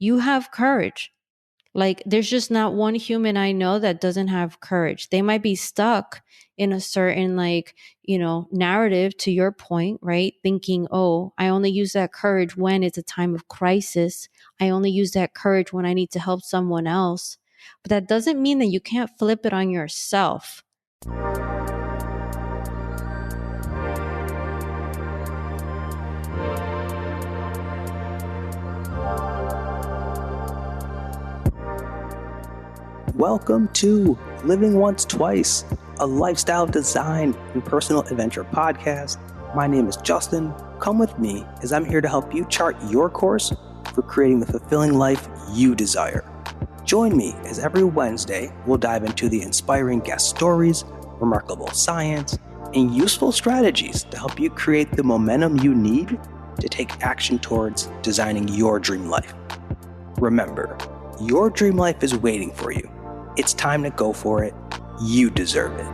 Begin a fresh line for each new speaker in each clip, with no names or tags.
you have courage. Like, there's just not one human I know that doesn't have courage. They might be stuck in a certain, like, narrative, to your point, right? Thinking, oh, I only use that courage when it's a time of crisis. I only use that courage when I need to help someone else. But that doesn't mean that you can't flip it on yourself.
Welcome to Living Once Twice, a lifestyle design and personal adventure podcast. My name is Justin. Come with me as I'm here to help you chart your course for creating the fulfilling life you desire. Join me as every Wednesday we'll dive into the inspiring guest stories, remarkable science, and useful strategies to help you create the momentum you need to take action towards designing your dream life. Remember, your dream life is waiting for you. It's time to go for it. You deserve it.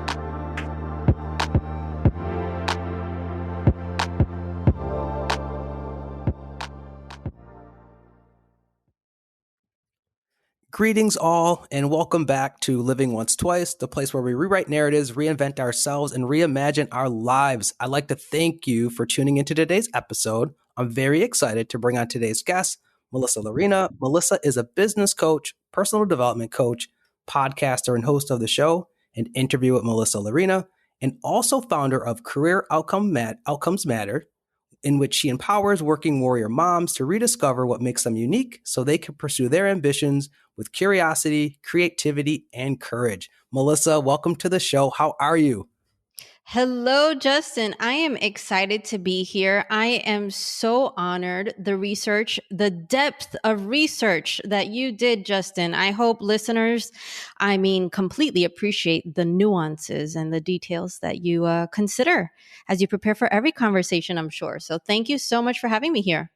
Greetings all, and welcome back to Living Once Twice, the place where we rewrite narratives, reinvent ourselves, and reimagine our lives. I'd like to thank you for tuning into today's episode. I'm very excited to bring on today's guest, Melissa Llarena. Melissa is a business coach, personal development coach, podcaster, and host of the show, An Interview with Melissa Llarena, and also founder of Career Outcomes Matter, in which she empowers working warrior moms to rediscover what makes them unique so they can pursue their ambitions with curiosity, creativity, and courage. Melissa, welcome to the show. How are you?
Hello, Justin. I am excited to be here. I am so honored. The depth of research that you did, Justin. I hope listeners, completely appreciate the nuances and the details that you consider as you prepare for every conversation, I'm sure. So thank you so much for having me here.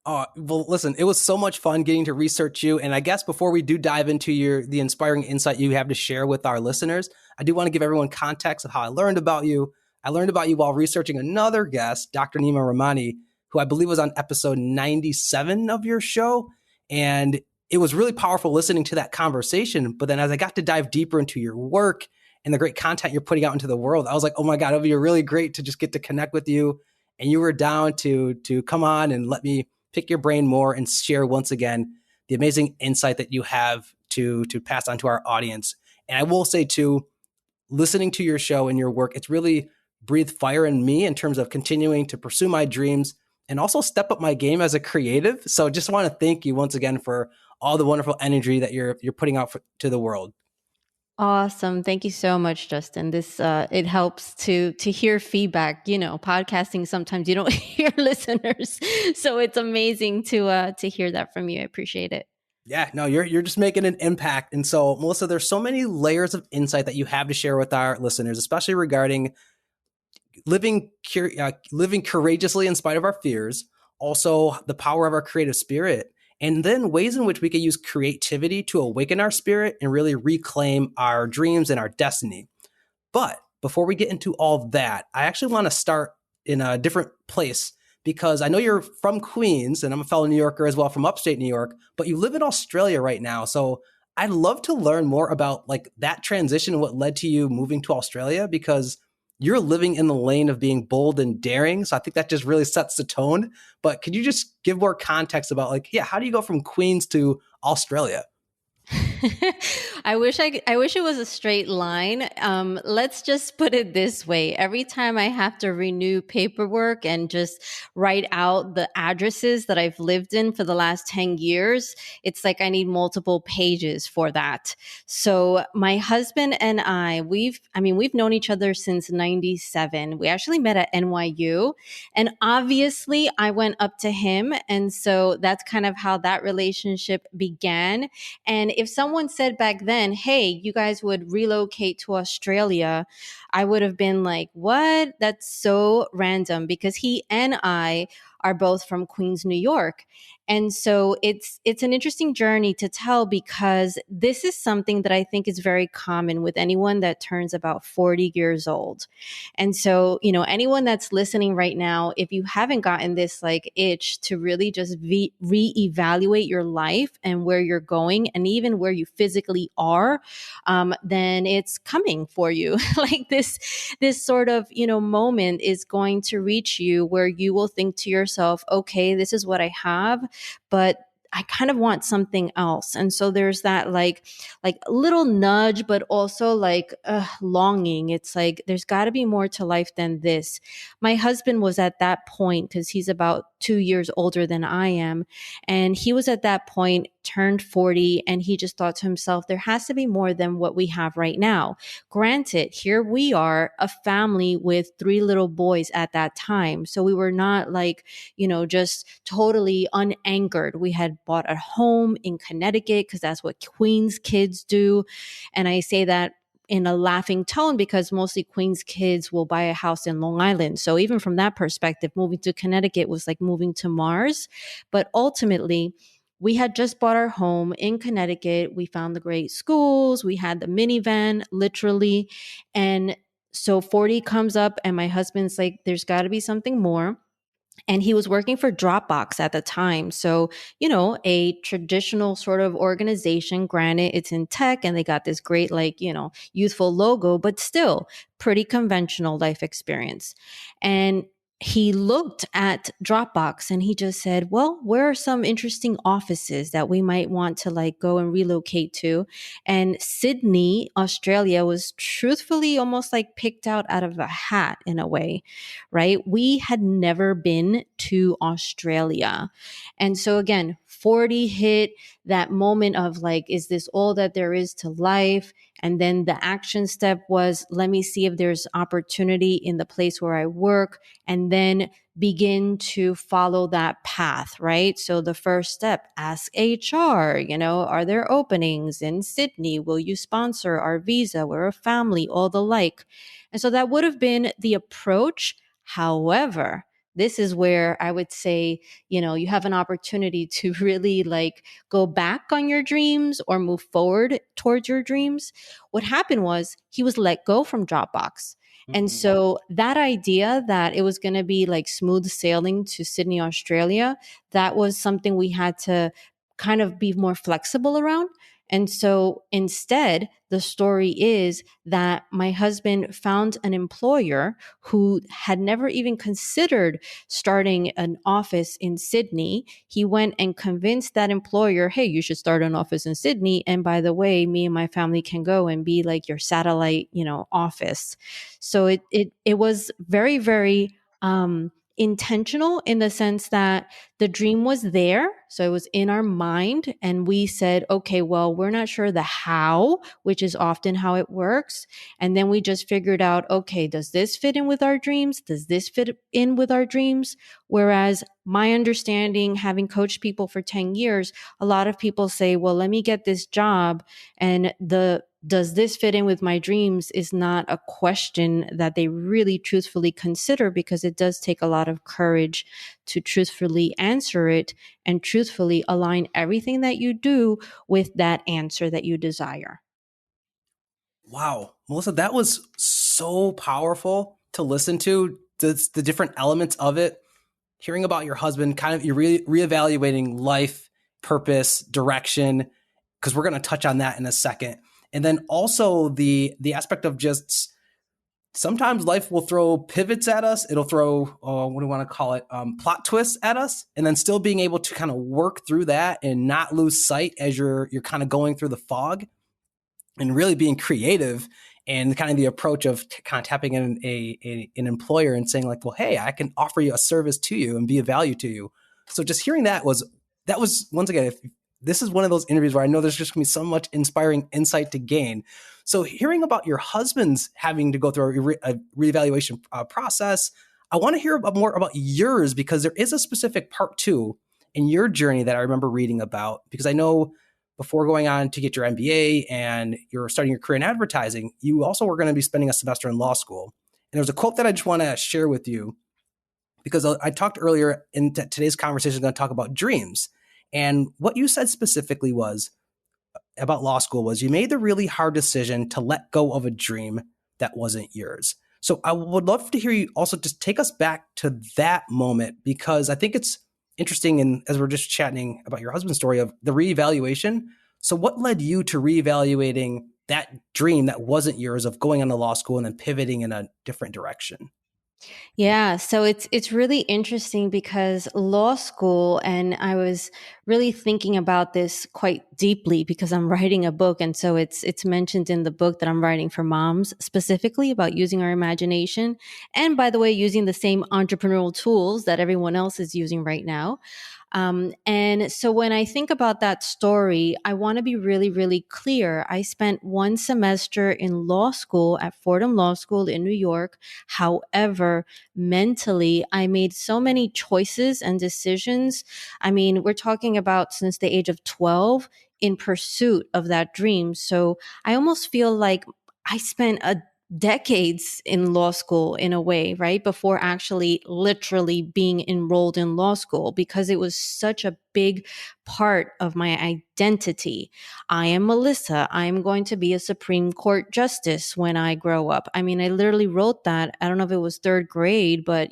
Well, listen, it was so much fun getting to research you. And I guess before we do dive into the inspiring insight you have to share with our listeners, I do want to give everyone context of how I learned about you. I learned about you while researching another guest, Dr. Nima Rahmani, who I believe was on episode 97 of your show. And it was really powerful listening to that conversation. But then as I got to dive deeper into your work and the great content you're putting out into the world, I was like, oh my God, it would be really great to just get to connect with you. And you were down to come on and let me pick your brain more and share once again the amazing insight that you have to pass on to our audience. And I will say too, listening to your show and your work, it's really breathed fire in me in terms of continuing to pursue my dreams and also step up my game as a creative. So just want to thank you once again for all the wonderful energy that you're putting out to the world.
Awesome. Thank you so much, Justin. This it helps to hear feedback. Podcasting, sometimes you don't hear listeners. So it's amazing to hear that from you. I appreciate it.
Yeah, no, you're just making an impact. And so, Melissa, there's so many layers of insight that you have to share with our listeners, especially regarding living courageously in spite of our fears, also the power of our creative spirit, and then ways in which we can use creativity to awaken our spirit and really reclaim our dreams and our destiny. But before we get into all of that, I actually want to start in a different place because I know you're from Queens and I'm a fellow New Yorker as well from upstate New York, but you live in Australia right now. So I'd love to learn more about like that transition and what led to you moving to Australia, because you're living in the lane of being bold and daring. So I think that just really sets the tone. But could you just give more context about how do you go from Queens to Australia?
I wish it was a straight line. Let's just put it this way. Every time I have to renew paperwork and just write out the addresses that I've lived in for the last 10 years, it's like I need multiple pages for that. So my husband and I, we've known each other since 97. We actually met at NYU, and obviously I went up to him. And so that's kind of how that relationship began. And if someone said back then, hey, you guys would relocate to Australia, I would have been like, what? That's so random, because he and I are both from Queens, New York. And so it's an interesting journey to tell, because this is something that I think is very common with anyone that turns about 40 years old. And so, anyone that's listening right now, if you haven't gotten this like itch to really just reevaluate your life and where you're going and even where you physically are, then it's coming for you. Like this sort of, moment is going to reach you where you will think to yourself, okay, this is what I have, but I kind of want something else. And so there's that like little nudge, but also like longing. It's like, there's got to be more to life than this. My husband was at that point, because he's about 2 years older than I am. And he was at that point, turned 40, and he just thought to himself, there has to be more than what we have right now. Granted, here we are, a family with 3 little boys at that time. So we were not like, just totally unanchored. We had bought a home in Connecticut because that's what Queens kids do. And I say that in a laughing tone because mostly Queens kids will buy a house in Long Island. So even from that perspective, moving to Connecticut was like moving to Mars. But ultimately, we had just bought our home in Connecticut. We found the great schools. We had the minivan, literally. And so 40 comes up, and my husband's like, there's got to be something more. And he was working for Dropbox at the time. So, a traditional sort of organization. Granted, it's in tech and they got this great, like, youthful logo, but still pretty conventional life experience. And he looked at Dropbox and he just said, well, where are some interesting offices that we might want to like go and relocate to? And Sydney, Australia was truthfully almost like picked out of a hat in a way, right? We had never been to Australia. And so again, 40 hit, that moment of like, is this all that there is to life? And then the action step was, let me see if there's opportunity in the place where I work, and then begin to follow that path, right? So the first step, ask HR, are there openings in Sydney? Will you sponsor our visa? We're a family, all the like. And so that would have been the approach. However, this is where I would say, you have an opportunity to really like go back on your dreams or move forward towards your dreams. What happened was he was let go from Dropbox. And so that idea that it was going to be like smooth sailing to Sydney, Australia, that was something we had to kind of be more flexible around. And so instead, the story is that my husband found an employer who had never even considered starting an office in Sydney. He went and convinced that employer, hey, you should start an office in Sydney. And by the way, me and my family can go and be like your satellite, office. So it was very, very intentional in the sense that the dream was there. So it was in our mind. And we said, okay, well, we're not sure the how, which is often how it works. And then we just figured out, okay, does this fit in with our dreams? Does this fit in with our dreams? Whereas my understanding, having coached people for 10 years, a lot of people say, well, let me get this job. And does this fit in with my dreams is not a question that they really truthfully consider, because it does take a lot of courage to truthfully answer it and truthfully align everything that you do with that answer that you desire.
Wow, Melissa, that was so powerful to listen to, the different elements of it. Hearing about your husband, kind of you're reevaluating life, purpose, direction, because we're going to touch on that in a second. And then also the aspect of just sometimes life will throw pivots at us. It'll throw, what do you want to call it? Plot twists at us. And then still being able to kind of work through that and not lose sight as you're kind of going through the fog, and really being creative, and kind of the approach of kind of tapping in an employer and saying like, well, hey, I can offer you a service to you and be of value to you. So just hearing that was once again, this is one of those interviews where I know there's just gonna be so much inspiring insight to gain. So hearing about your husband's having to go through a reevaluation process, I want to hear more about yours, because there is a specific part 2 in your journey that I remember reading about, because I know before going on to get your MBA and you're starting your career in advertising, you also were going to be spending a semester in law school. And there's a quote that I just want to share with you, because I talked earlier in today's conversation, I'm going to talk about dreams. And what you said specifically was about law school was you made the really hard decision to let go of a dream that wasn't yours. So I would love to hear you also just take us back to that moment, because I think it's interesting. And as we're just chatting about your husband's story of the reevaluation. So what led you to reevaluating that dream that wasn't yours of going on to law school and then pivoting in a different direction?
Yeah, so it's really interesting because law school, and I was really thinking about this quite deeply because I'm writing a book, and so it's mentioned in the book that I'm writing for moms specifically about using our imagination, and by the way, using the same entrepreneurial tools that everyone else is using right now. And so when I think about that story, I want to be really, really clear. I spent one semester in law school at Fordham Law School in New York. However, mentally, I made so many choices and decisions. I mean, we're talking about since the age of 12 in pursuit of that dream. So I almost feel like I spent a decades in law school in a way, right? Before actually literally being enrolled in law school, because it was such a big part of my identity. I am Melissa. I'm going to be a Supreme Court justice when I grow up. I mean, I literally wrote that. I don't know if it was third grade, but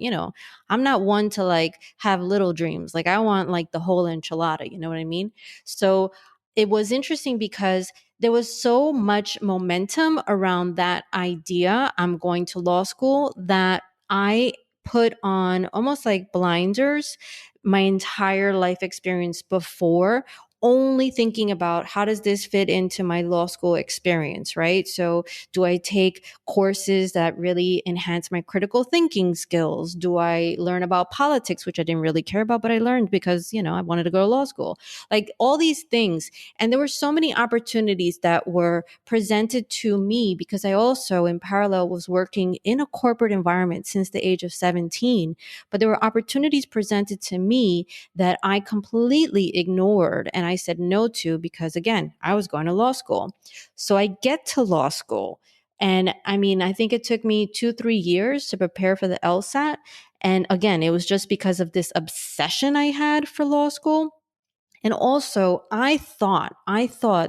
I'm not one to like have little dreams. Like I want like the whole enchilada, you know what I mean? So it was interesting because there was so much momentum around that idea, I'm going to law school, that I put on almost like blinders my entire life experience before, only thinking about how does this fit into my law school experience, right? So do I take courses that really enhance my critical thinking skills? Do I learn about politics, which I didn't really care about, but I learned because, I wanted to go to law school? Like all these things. And there were so many opportunities that were presented to me because I also, in parallel, was working in a corporate environment since the age of 17. But there were opportunities presented to me that I completely ignored and I said no to because, again, I was going to law school. So I get to law school. And I mean, I think it took me 2-3 years to prepare for the LSAT. And again, it was just because of this obsession I had for law school. And also, I thought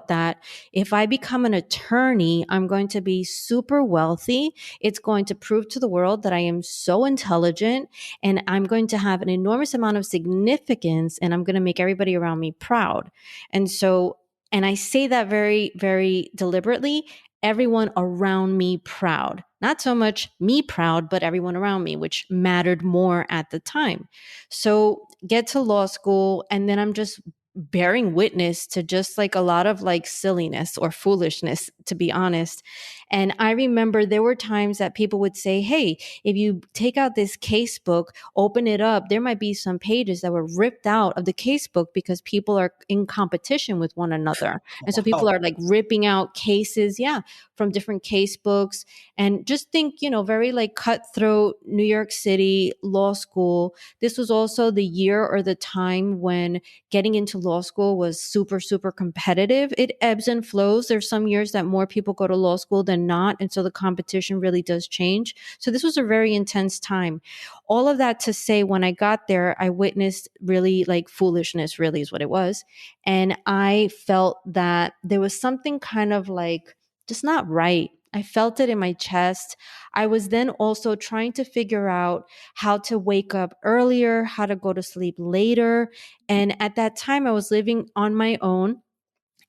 that if I become an attorney, I'm going to be super wealthy. It's going to prove to the world that I am so intelligent and I'm going to have an enormous amount of significance and I'm going to make everybody around me proud. And so, and I say that very, very deliberately, everyone around me proud. Not so much me proud, but everyone around me, which mattered more at the time. So get to law school and then I'm just bearing witness to just like a lot of like silliness or foolishness, to be honest. And I remember there were times that people would say, hey, if you take out this case book, open it up, there might be some pages that were ripped out of the case book because people are in competition with one another. And so people
Wow.
are like ripping out cases, yeah, from different case books. And just think, very like cutthroat New York City law school. This was also the year or the time when getting into law school was super, super competitive. It ebbs and flows. There's some years that more people go to law school than not. And so the competition really does change. So this was a very intense time. All of that to say, when I got there, I witnessed really like foolishness, really is what it was. And I felt that there was something kind of like just not right. I felt it in my chest. I was then also trying to figure out how to wake up earlier, how to go to sleep later. And at that time, I was living on my own.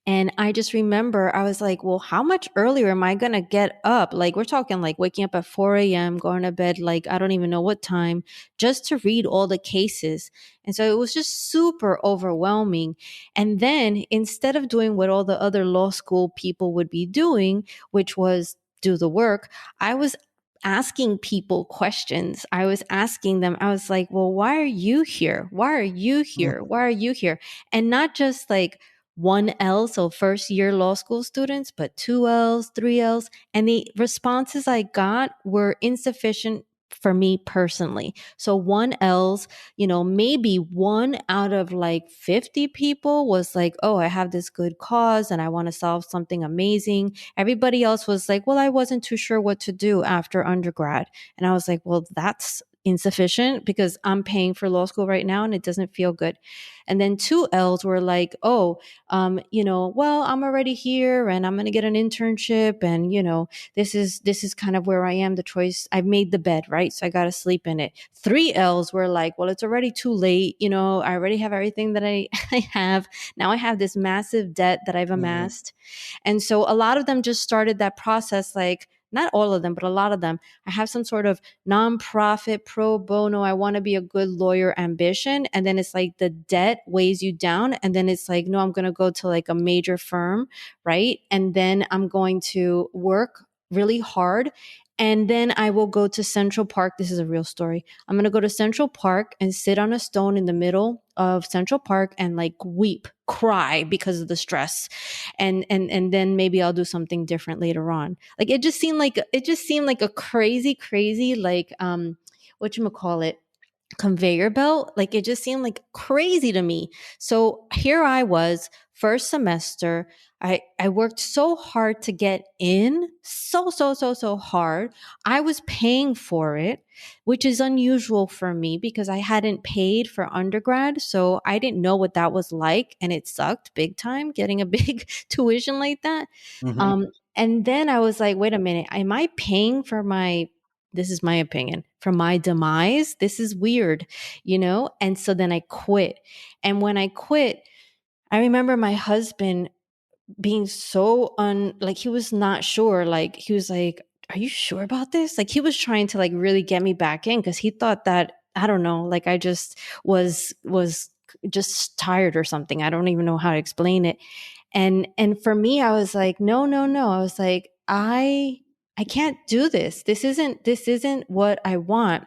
And I just remember I was like, well, how much earlier am I going to get up? Like, we're talking like waking up at 4 a.m., going to bed, like, I don't even know what time, just to read all the cases. And so it was just super overwhelming. And then instead of doing what all the other law school people would be doing, which was do the work, I was asking people questions. I was asking them, I was like, well, why are you here? Why are you here? Why are you here? And not just like, 1L, so first year law school students, but 2Ls, 3Ls. And the responses I got were insufficient for me personally. So 1Ls, maybe one out of like 50 people was like, oh, I have this good cause and I want to solve something amazing. Everybody else was like, well, I wasn't too sure what to do after undergrad. And I was like, well, that's insufficient because I'm paying for law school right now and it doesn't feel good. And then two L's were like, oh, well, I'm already here and I'm going to get an internship. And, this is kind of where I am. The choice, I've made the bed, right? So I got to sleep in it. Three L's were like, well, it's already too late. I already have everything that I, I have. Now I have this massive debt that I've
Mhm.
amassed. And so a lot of them just started that process, like, not all of them, but a lot of them. I have some sort of nonprofit pro bono, I want to be a good lawyer ambition. And then it's like the debt weighs you down. And then it's like, no, I'm going to go to like a major firm, right? And then I'm going to work really hard. And then I will go to Central Park. This is a real story. I'm going to go to Central Park and sit on a stone in the middle of Central Park and like weep, cry because of the stress. And then maybe I'll do something different later on. Like it just seemed like a crazy like whatchamacallit, conveyor belt. Like it just seemed like crazy to me. So here I was, first semester. I worked so hard to get in, so hard. I was paying for it, which is unusual for me because I hadn't paid for undergrad. So I didn't know what that was like. And it sucked big time getting a big tuition like that.
Mhm.
Um, and then I was like, wait a minute, am I paying for this is my opinion, for my demise? This is weird. And so then I quit. And when I quit, I remember my husband being so like he was not sure. Like he was like, are you sure about this? Like he was trying to like really get me back in because he thought that, I don't know, like I just was just tired or something. I don't even know how to explain it. And for me, I was like, no, no, no. I was like, I can't do this. This isn't what I want.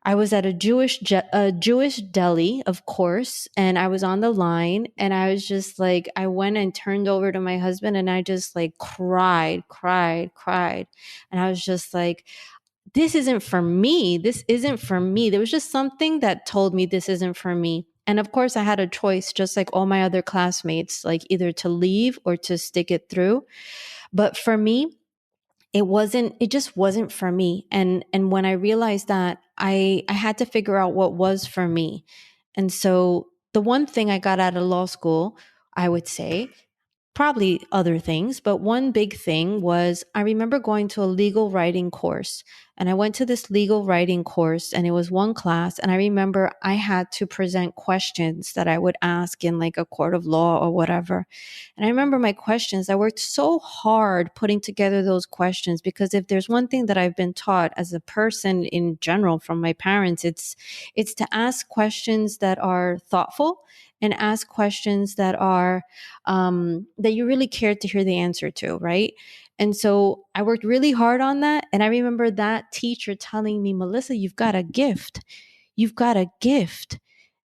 I was at a Jewish deli, of course, and I was on the line, and I was just like, I went and turned over to my husband, and I just like cried, and I was just like, this isn't for me. This isn't for me. There was just something that told me this isn't for me. And of course, I had a choice, just like all my other classmates, like either to leave or to stick it through. But for me, it just wasn't for me. And when I realized that, I had to figure out what was for me. And so the one thing I got out of law school, I would say, probably other things, but one big thing was I remember going to a legal writing course. And I went to this legal writing course and it was one class. And I remember I had to present questions that I would ask in like a court of law or whatever. And I remember my questions, I worked so hard putting together those questions because if there's one thing that I've been taught as a person in general from my parents, it's to ask questions that are thoughtful and ask questions that are that you really cared to hear the answer to, right? And so I worked really hard on that. And I remember that teacher telling me, Melissa, you've got a gift. You've got a gift.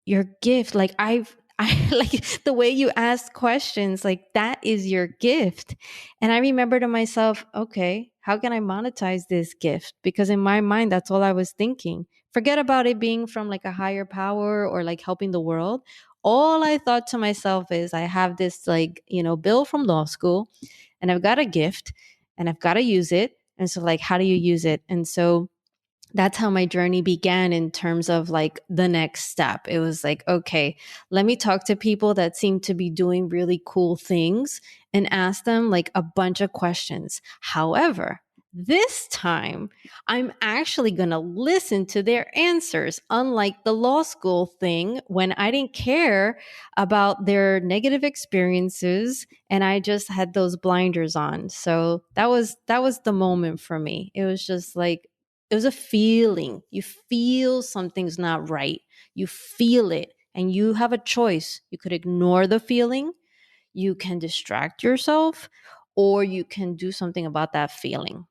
Your gift. Like I like the way you ask questions, like that is your gift. And I remember to myself, okay, how can I monetize this gift? Because in my mind, that's all I was thinking. Forget about it being from like a higher power or like helping the world. All I thought to myself is I have this like, bill from law school and I've got a gift and I've got to use it. And so like, how do you use it? And so that's how my journey began in terms of like the next step. It was like, okay, let me talk to people that seem to be doing really cool things and ask them like a bunch of questions. However, this time I'm actually going to listen to their answers, unlike the law school thing when I didn't care about their negative experiences and I just had those blinders on. So that was the moment for me. It was just like it was a feeling. You feel something's not right. You feel it and you have a choice. You could ignore the feeling, you can distract yourself, or you can do something about that feeling.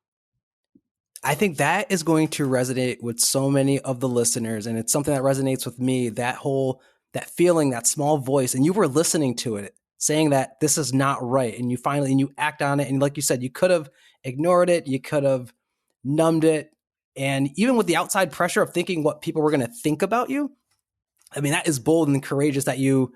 I think that is going to resonate with so many of the listeners. And it's something that resonates with me, that feeling, that small voice. And you were listening to it saying that this is not right. And you act on it. And like you said, you could have ignored it. You could have numbed it. And even with the outside pressure of thinking what people were going to think about you, I mean, that is bold and courageous that you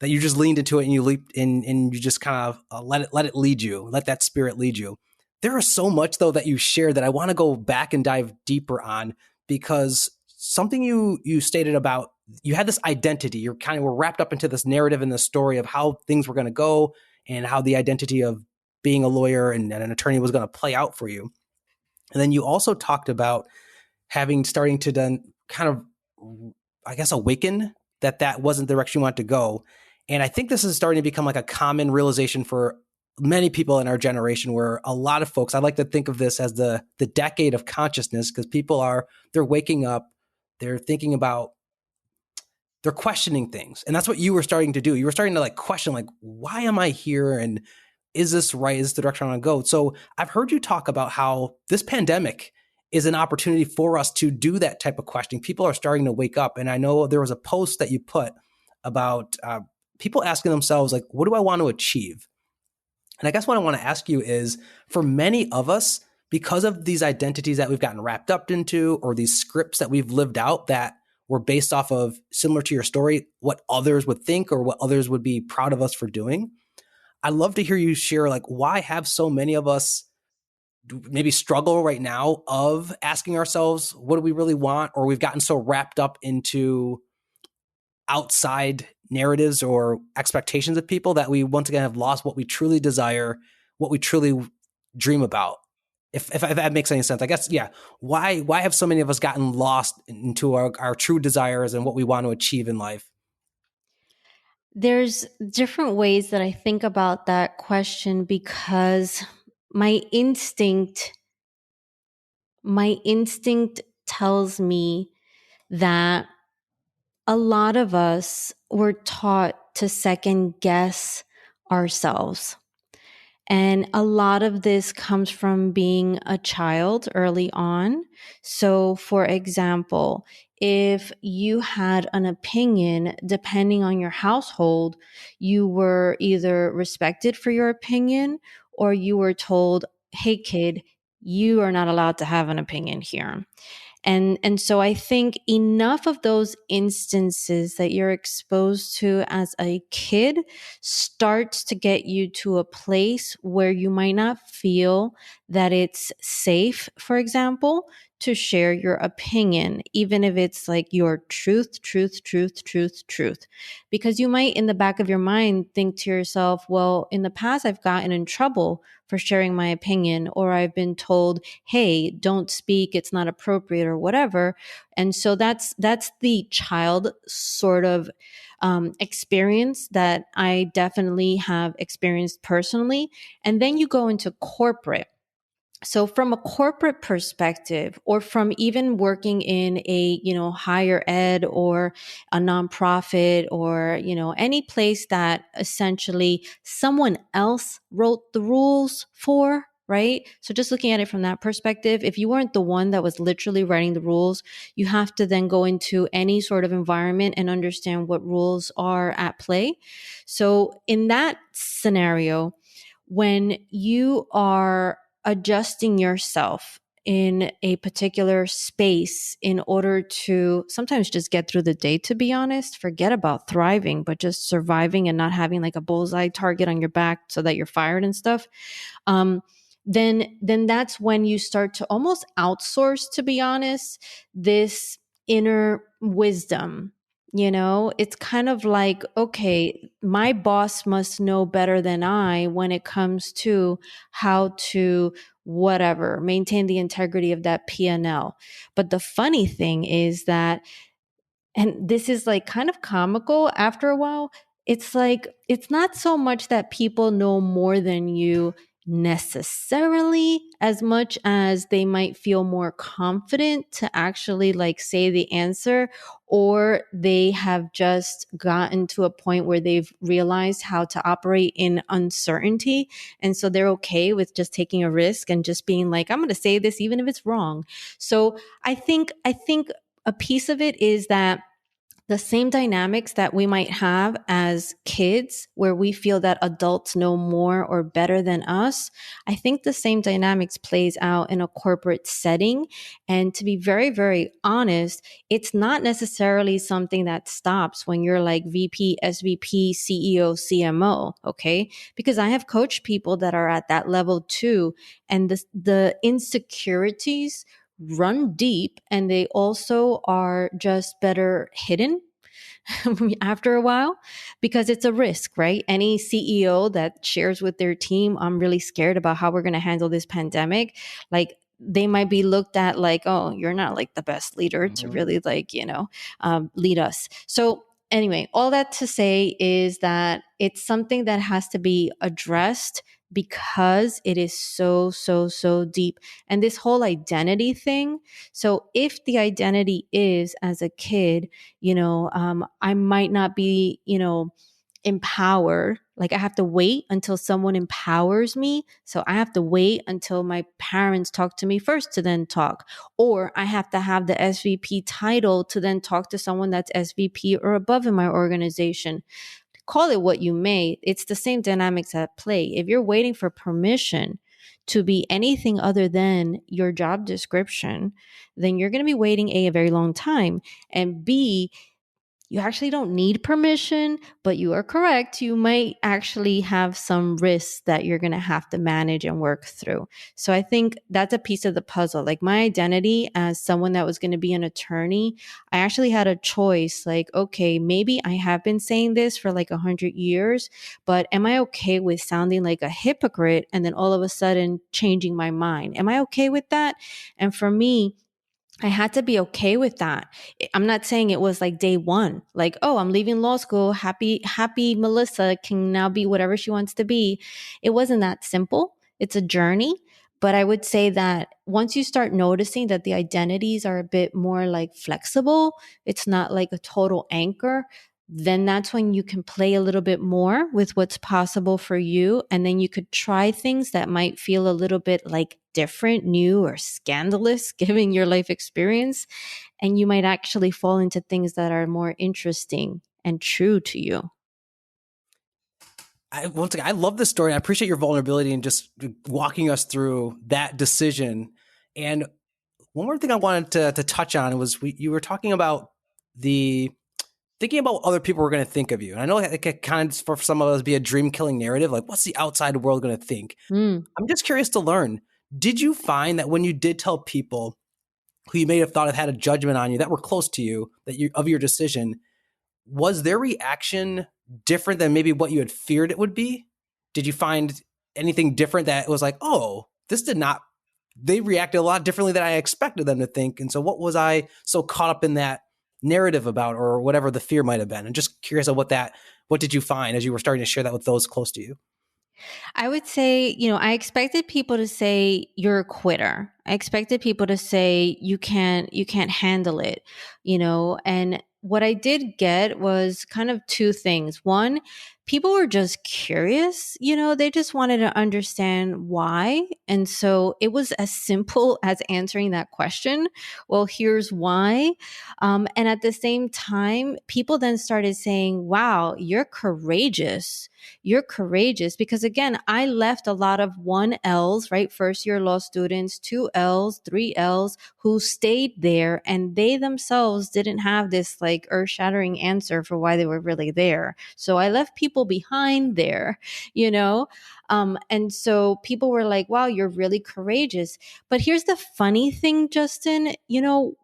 just leaned into it and you leaped in and you just kind of let it lead you, let that spirit lead you. There is so much though that you shared that I want to go back and dive deeper on because something you stated about, you had this identity. You're kind of were wrapped up into this narrative and the story of how things were going to go and how the identity of being a lawyer and an attorney was going to play out for you. And then you also talked about starting to then kind of, I guess, awaken that wasn't the direction you wanted to go. And I think this is starting to become like a common realization for many people in our generation, where a lot of folks, I like to think of this as the decade of consciousness, because they're waking up, they're thinking about, they're questioning things. And that's what you were starting to do. You were starting to like question, like, why am I here? And is this right? Is this the direction I want to go? So I've heard you talk about how this pandemic is an opportunity for us to do that type of questioning. People are starting to wake up. And I know there was a post that you put about people asking themselves, like, what do I want to achieve? And I guess what I want to ask you is, for many of us, because of these identities that we've gotten wrapped up into, or these scripts that we've lived out that were based off of, similar to your story, what others would think or what others would be proud of us for doing, I'd love to hear you share, like, why have so many of us maybe struggle right now of asking ourselves, what do we really want? Or we've gotten so wrapped up into outside narratives or expectations of people that we once again have lost what we truly desire, what we truly dream about. If that makes any sense, I guess, yeah. Why have so many of us gotten lost into our true desires and what we want to achieve in life?
There's different ways that I think about that question, because my instinct my instinct tells me that a lot of us were taught to second guess ourselves. And a lot of this comes from being a child early on. So, for example, if you had an opinion, depending on your household, you were either respected for your opinion, or you were told, hey, kid, you are not allowed to have an opinion here. And so I think enough of those instances that you're exposed to as a kid starts to get you to a place where you might not feel that it's safe, for example, to share your opinion, even if it's like your truth. Because you might, in the back of your mind, think to yourself, well, in the past, I've gotten in trouble for sharing my opinion, or I've been told, hey, don't speak, it's not appropriate, or whatever. And so that's the child sort of experience that I definitely have experienced personally. And then you go into corporate. So from a corporate perspective, or from even working in a, higher ed or a nonprofit, or, any place that essentially someone else wrote the rules for, right? So just looking at it from that perspective, if you weren't the one that was literally writing the rules, you have to then go into any sort of environment and understand what rules are at play. So in that scenario, when you are adjusting yourself in a particular space in order to sometimes just get through the day, to be honest, forget about thriving, but just surviving and not having like a bullseye target on your back so that you're fired and stuff. Um, then that's when you start to almost outsource, to be honest, this inner wisdom. It's kind of like, okay, my boss must know better than I when it comes to how to whatever maintain the integrity of that P&L. But the funny thing is that, and this is like kind of comical after a while, it's like, it's not so much that people know more than you necessarily, as much as they might feel more confident to actually like say the answer, or they have just gotten to a point where they've realized how to operate in uncertainty, and so they're okay with just taking a risk and just being like, I'm going to say this even if it's wrong. So I think a piece of it is that the same dynamics that we might have as kids, where we feel that adults know more or better than us, I think the same dynamics plays out in a corporate setting. And to be very, very honest, it's not necessarily something that stops when you're like VP, SVP, CEO, CMO, okay? Because I have coached people that are at that level too. And the insecurities run deep, and they also are just better hidden after a while, because it's a risk, right? Any CEO that shares with their team, I'm really scared about how we're going to handle this pandemic, like they might be looked at like, oh, you're not like the best leader to
Mhm.
really like, lead us. So anyway, all that to say is that it's something that has to be addressed because it is so, so, so deep. And this whole identity thing. So if the identity is as a kid, I might not be, empowered. Like I have to wait until someone empowers me. So I have to wait until my parents talk to me first to then talk. Or I have to have the SVP title to then talk to someone that's SVP or above in my organization. Call it what you may. It's the same dynamics at play. If you're waiting for permission to be anything other than your job description, then you're going to be waiting a very long time. And B, you actually don't need permission, but you are correct. You might actually have some risks that you're going to have to manage and work through. So I think that's a piece of the puzzle. Like my identity as someone that was going to be an attorney, I actually had a choice. Like, okay, maybe I have been saying this for like 100 years, but am I okay with sounding like a hypocrite and then all of a sudden changing my mind? Am I okay with that? And for me, I had to be okay with that. I'm not saying it was like day one, like, oh, I'm leaving law school. Happy Melissa can now be whatever she wants to be. It wasn't that simple. It's a journey. But I would say that once you start noticing that the identities are a bit more like flexible, it's not like a total anchor, then that's when you can play a little bit more with what's possible for you. And then you could try things that might feel a little bit like different, new, or scandalous, given your life experience. And you might actually fall into things that are more interesting and true to you.
Once again, I love this story. I appreciate your vulnerability and just walking us through that decision. And one more thing I wanted to touch on was you were talking about the thinking about what other people were going to think of you. And I know it could kind of, for some of us, be a dream killing narrative. Like, what's the outside world going to think?
Mm.
I'm just curious to learn. Did you find that when you did tell people who you may have thought had a judgment on you that were close to you, of your decision, was their reaction different than maybe what you had feared it would be? Did you find anything different that was like, oh, this did not, they reacted a lot differently than I expected them to think? And so what was I so caught up in that narrative about, or whatever the fear might have been? I'm just curious of what did you find as you were starting to share that with those close to you?
I would say, I expected people to say you're a quitter. I expected people to say you can't handle it, and what I did get was kind of two things. One, people were just curious, they just wanted to understand why. And so it was as simple as answering that question. Well, here's why. And at the same time, people then started saying, wow, you're courageous, because again, I left a lot of 1Ls, right? First year law students, 2Ls, 3Ls who stayed there, and they themselves didn't have this like earth shattering answer for why they were really there. So I left people behind there, you know? And so people were like, wow, you're really courageous. But here's the funny thing, Justin,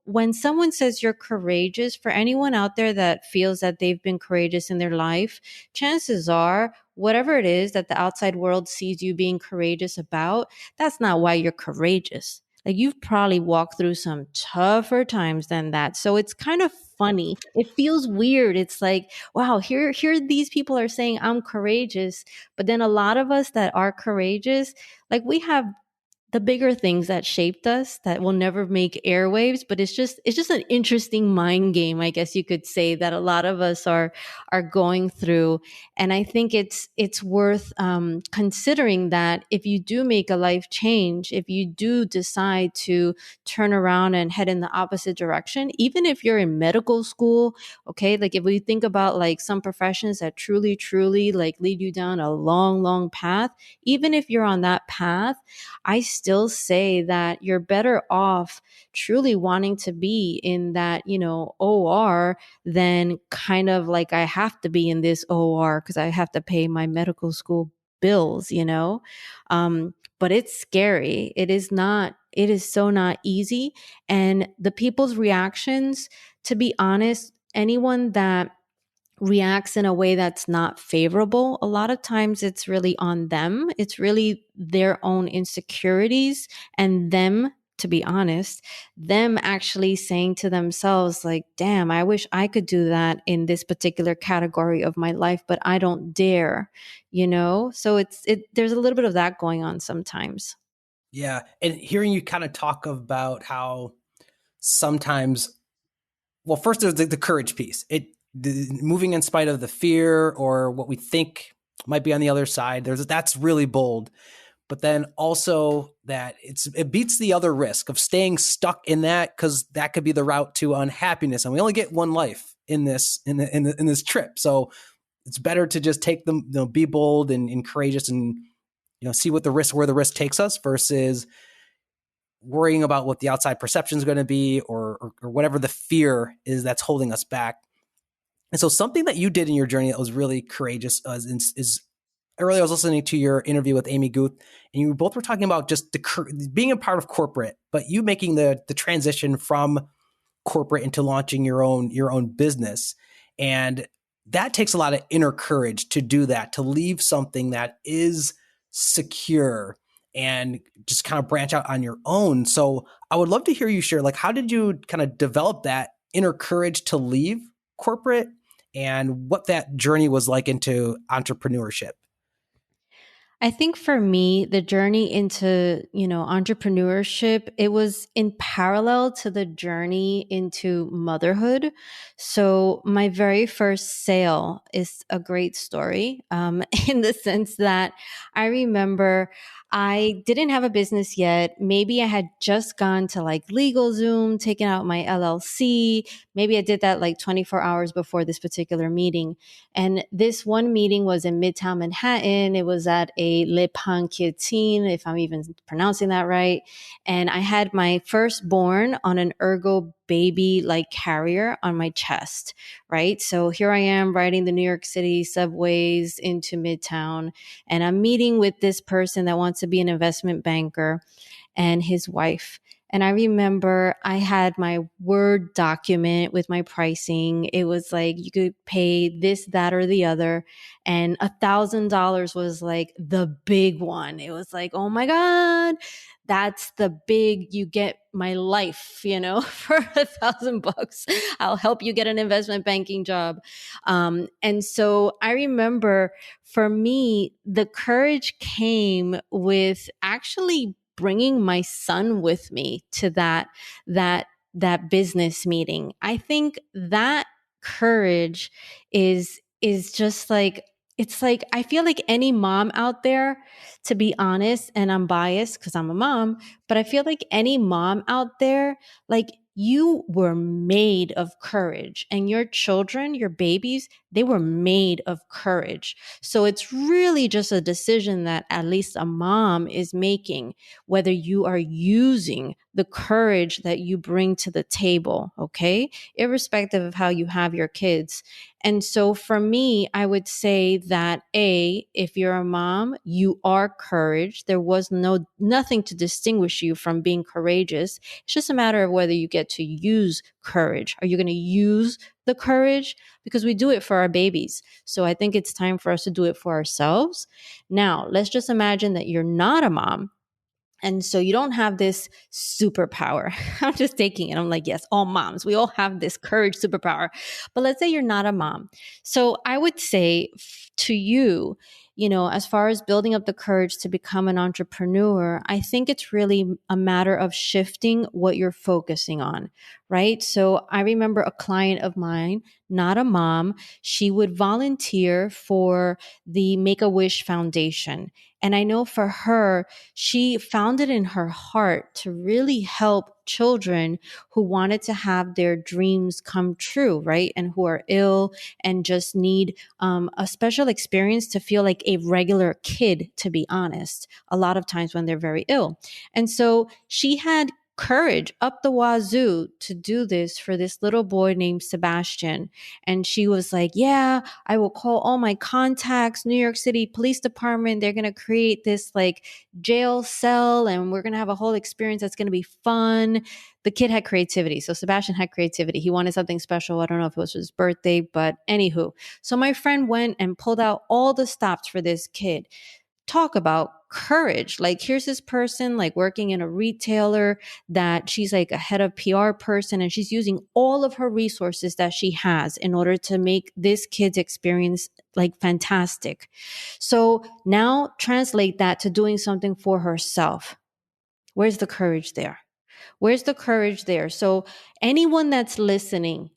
when someone says you're courageous, for anyone out there that feels that they've been courageous in their life, chances are whatever it is that the outside world sees you being courageous about, that's not why you're courageous. Like you've probably walked through some tougher times than that. So it's kind of funny. It feels weird. It's like, wow, here these people are saying I'm courageous, but then a lot of us that are courageous, like we have the bigger things that shaped us that will never make airwaves, but it's just an interesting mind game, I guess you could say, that a lot of us are going through. And I think it's worth considering that if you do make a life change, if you do decide to turn around and head in the opposite direction, even if you're in medical school, okay, like if we think about like some professions that truly like lead you down a long path, even if you're on that path, I still say that you're better off truly wanting to be in that, OR than kind of like I have to be in this OR because I have to pay my medical school bills. But it's scary. it is so not easy. And the people's reactions, to be honest, anyone that reacts in a way that's not favorable, a lot of times it's really on them. It's really their own insecurities and them, to be honest, them actually saying to themselves, like, damn, I wish I could do that in this particular category of my life, but I don't dare, you know? So there's a little bit of that going on sometimes.
Yeah. And hearing you kind of talk about how sometimes, well, first there's the courage piece. Moving in spite of the fear or what we think might be on the other side. That's really bold. But then also that it beats the other risk of staying stuck in that, because that could be the route to unhappiness. And we only get one life in this trip. So it's better to just take them, be bold and courageous, and see where the risk takes us, versus worrying about what the outside perception is going to be, or whatever the fear is that's holding us back. And so something that you did in your journey that was really courageous is earlier I was listening to your interview with Amy Guth, and you both were talking about just being a part of corporate, but you making the transition from corporate into launching your own business. And that takes a lot of inner courage to do that, to leave something that is secure and just kind of branch out on your own. So I would love to hear you share, like, how did you kind of develop that inner courage to leave corporate, and what that journey was like into entrepreneurship?
I think for me, the journey into, entrepreneurship, it was in parallel to the journey into motherhood. So my very first sale is a great story, in the sense that I remember I didn't have a business yet. Maybe I had just gone to like LegalZoom, taken out my LLC. Maybe I did that like 24 hours before this particular meeting. And this one meeting was in Midtown Manhattan. It was at a Le Panquetin, if I'm even pronouncing that right. And I had my firstborn on an ergo baby like carrier on my chest, right? So here I am riding the New York City subways into Midtown, and I'm meeting with this person that wants to be an investment banker and his wife. And I remember I had my Word document with my pricing. It was like you could pay this, that, or the other. And $1,000 was like the big one. It was like, oh my God, that's the big, you get my life, for $1,000. I'll help you get an investment banking job. And so I remember for me, the courage came with actually bringing my son with me to that that business meeting. I think that courage is just like, it's like, I feel like any mom out there, to be honest, and I'm biased because I'm a mom, but I feel like any mom out there, like, you were made of courage, and your children, your babies, they were made of courage. So it's really just a decision that at least a mom is making, whether you are using the courage that you bring to the table, okay? Irrespective of how you have your kids. And so for me, I would say that if you're a mom, you are courage. There was nothing to distinguish you from being courageous. It's just a matter of whether you get to use courage. Are you going to use the courage? Because we do it for our babies. So I think it's time for us to do it for ourselves. Now, let's just imagine that you're not a mom. And so you don't have this superpower. I'm just taking it. I'm like, yes, all moms, we all have this courage superpower. But let's say you're not a mom. So I would say to you, as far as building up the courage to become an entrepreneur, I think it's really a matter of shifting what you're focusing on, right? So I remember a client of mine, not a mom, she would volunteer for the Make-A-Wish Foundation. And I know for her, she found it in her heart to really help children who wanted to have their dreams come true, right? And who are ill and just need a special experience to feel like a regular kid, to be honest, a lot of times when they're very ill. And so she had courage up the wazoo to do this for this little boy named Sebastian. And she was like, yeah, I will call all my contacts, New York City Police Department. They're going to create this like jail cell and we're going to have a whole experience that's going to be fun. The kid had creativity. So Sebastian had creativity. He wanted something special. I don't know if it was his birthday, but anywho. So my friend went and pulled out all the stops for this kid. Talk about courage. Like, here's this person like working in a retailer that she's like a head of PR person, and she's using all of her resources that she has in order to make this kid's experience like fantastic. So now translate that to doing something for herself. Where's the courage there? Where's the courage there? So anyone that's listening,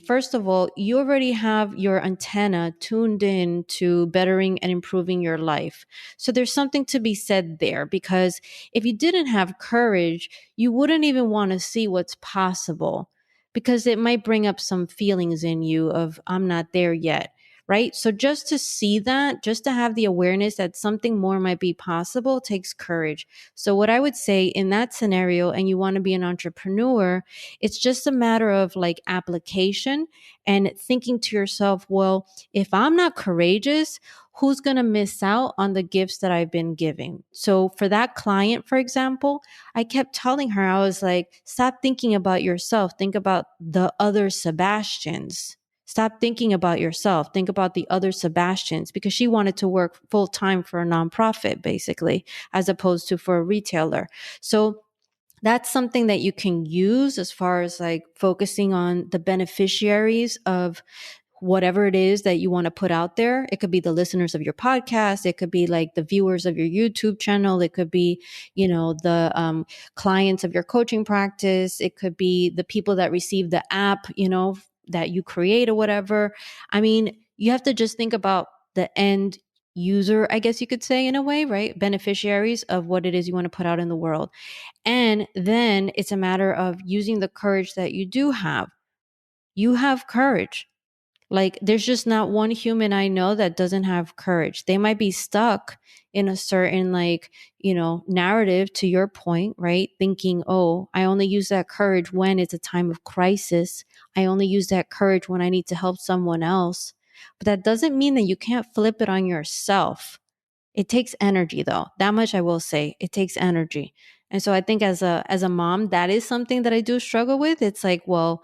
first of all, you already have your antenna tuned in to bettering and improving your life. So there's something to be said there, because if you didn't have courage, you wouldn't even want to see what's possible, because it might bring up some feelings in you of, I'm not there yet. Right? So just to see that, just to have the awareness that something more might be possible takes courage. So what I would say in that scenario, and you want to be an entrepreneur, it's just a matter of like application and thinking to yourself, well, if I'm not courageous, who's going to miss out on the gifts that I've been giving? So for that client, for example, I kept telling her, I was like, stop thinking about yourself. Think about the other Sebastians. Stop thinking about yourself. Think about the other Sebastians, because she wanted to work full time for a nonprofit, basically, as opposed to for a retailer. So that's something that you can use as far as like focusing on the beneficiaries of whatever it is that you want to put out there. It could be the listeners of your podcast. It could be like the viewers of your YouTube channel. It could be, the clients of your coaching practice. It could be the people that receive the app, that you create or whatever. I mean, you have to just think about the end user, I guess you could say, in a way, right? Beneficiaries of what it is you want to put out in the world. And then it's a matter of using the courage that you do have. You have courage. Like, there's just not one human I know that doesn't have courage. They might be stuck in a certain narrative, to your point, right? Thinking, oh, I only use that courage when it's a time of crisis. I only use that courage when I need to help someone else. But that doesn't mean that you can't flip it on yourself. It takes energy, though. That much I will say. It takes energy. And so I think as a mom, that is something that I do struggle with. It's like, well,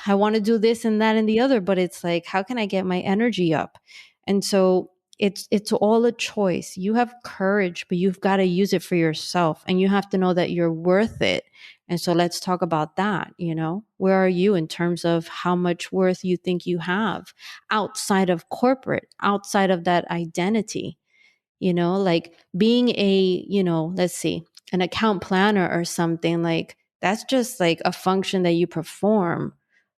I want to do this and that and the other, but it's like, how can I get my energy up? And so it's all a choice. You have courage, but you've got to use it for yourself, and you have to know that you're worth it. And so let's talk about that. Where are you in terms of how much worth you think you have outside of corporate, outside of that identity? Like being let's see, an account planner or something, like that's just like a function that you perform,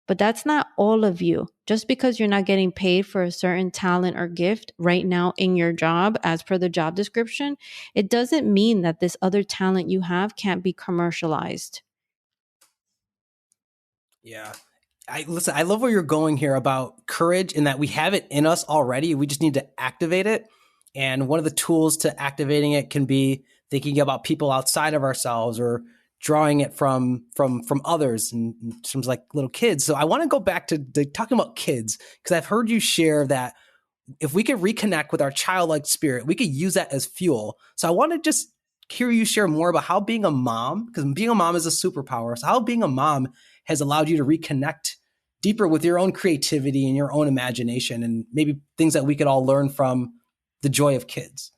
but that's not all of you. Just because you're not getting paid for a certain talent or gift right now in your job, as per the job description, it doesn't mean that this other talent you have can't be commercialized.
Yeah. I love where you're going here about courage, and that we have it in us already. We just need to activate it. And one of the tools to activating it can be thinking about people outside of ourselves, or drawing it from others, in terms of like little kids. So I want to go back to talking about kids, because I've heard you share that if we could reconnect with our childlike spirit, we could use that as fuel. So I want to just hear you share more about how being a mom, because being a mom is a superpower. So how being a mom has allowed you to reconnect deeper with your own creativity and your own imagination, and maybe things that we could all learn from the joy of kids.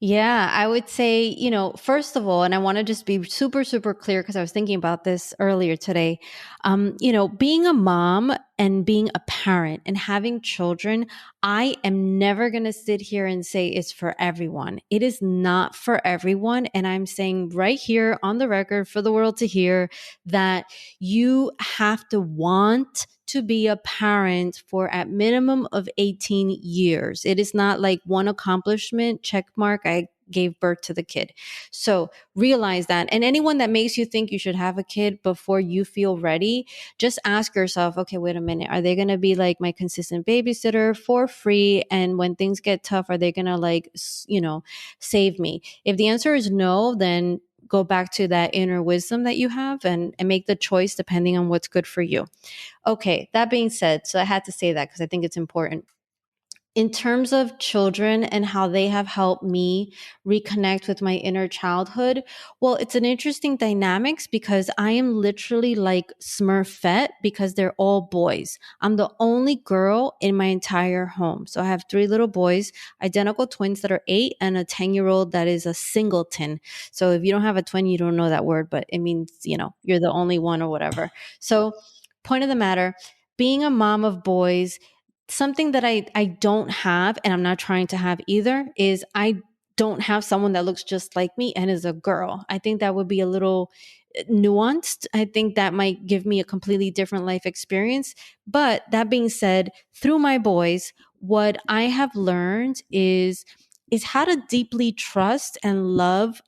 Yeah, I would say, first of all, and I want to just be super, super clear because I was thinking about this earlier today. Being a mom and being a parent and having children, I am never going to sit here and say it's for everyone. It is not for everyone. And I'm saying right here on the record for the world to hear that you have to want to be a parent for at minimum of 18 years. It is not like one accomplishment, check mark, I gave birth to the kid. So realize that. And anyone that makes you think you should have a kid before you feel ready, just ask yourself, okay, wait a minute. Are they going to be like my consistent babysitter for free? And when things get tough, are they going to save me? If the answer is no, then go back to that inner wisdom that you have and make the choice depending on what's good for you. Okay, that being said, so I had to say that because I think it's important. In terms of children and how they have helped me reconnect with my inner childhood, well, it's an interesting dynamics because I am literally like Smurfette because they're all boys. I'm the only girl in my entire home. So I have three little boys, identical twins that are 8 and a 10-year-old that is a singleton. So if you don't have a twin, you don't know that word, but it means, you're the only one or whatever. So point of the matter, being a mom of boys, something that I don't have, and I'm not trying to have either, is I don't have someone that looks just like me and is a girl. I think that would be a little nuanced. I think that might give me a completely different life experience. But that being said, through my boys, what I have learned is how to deeply trust and love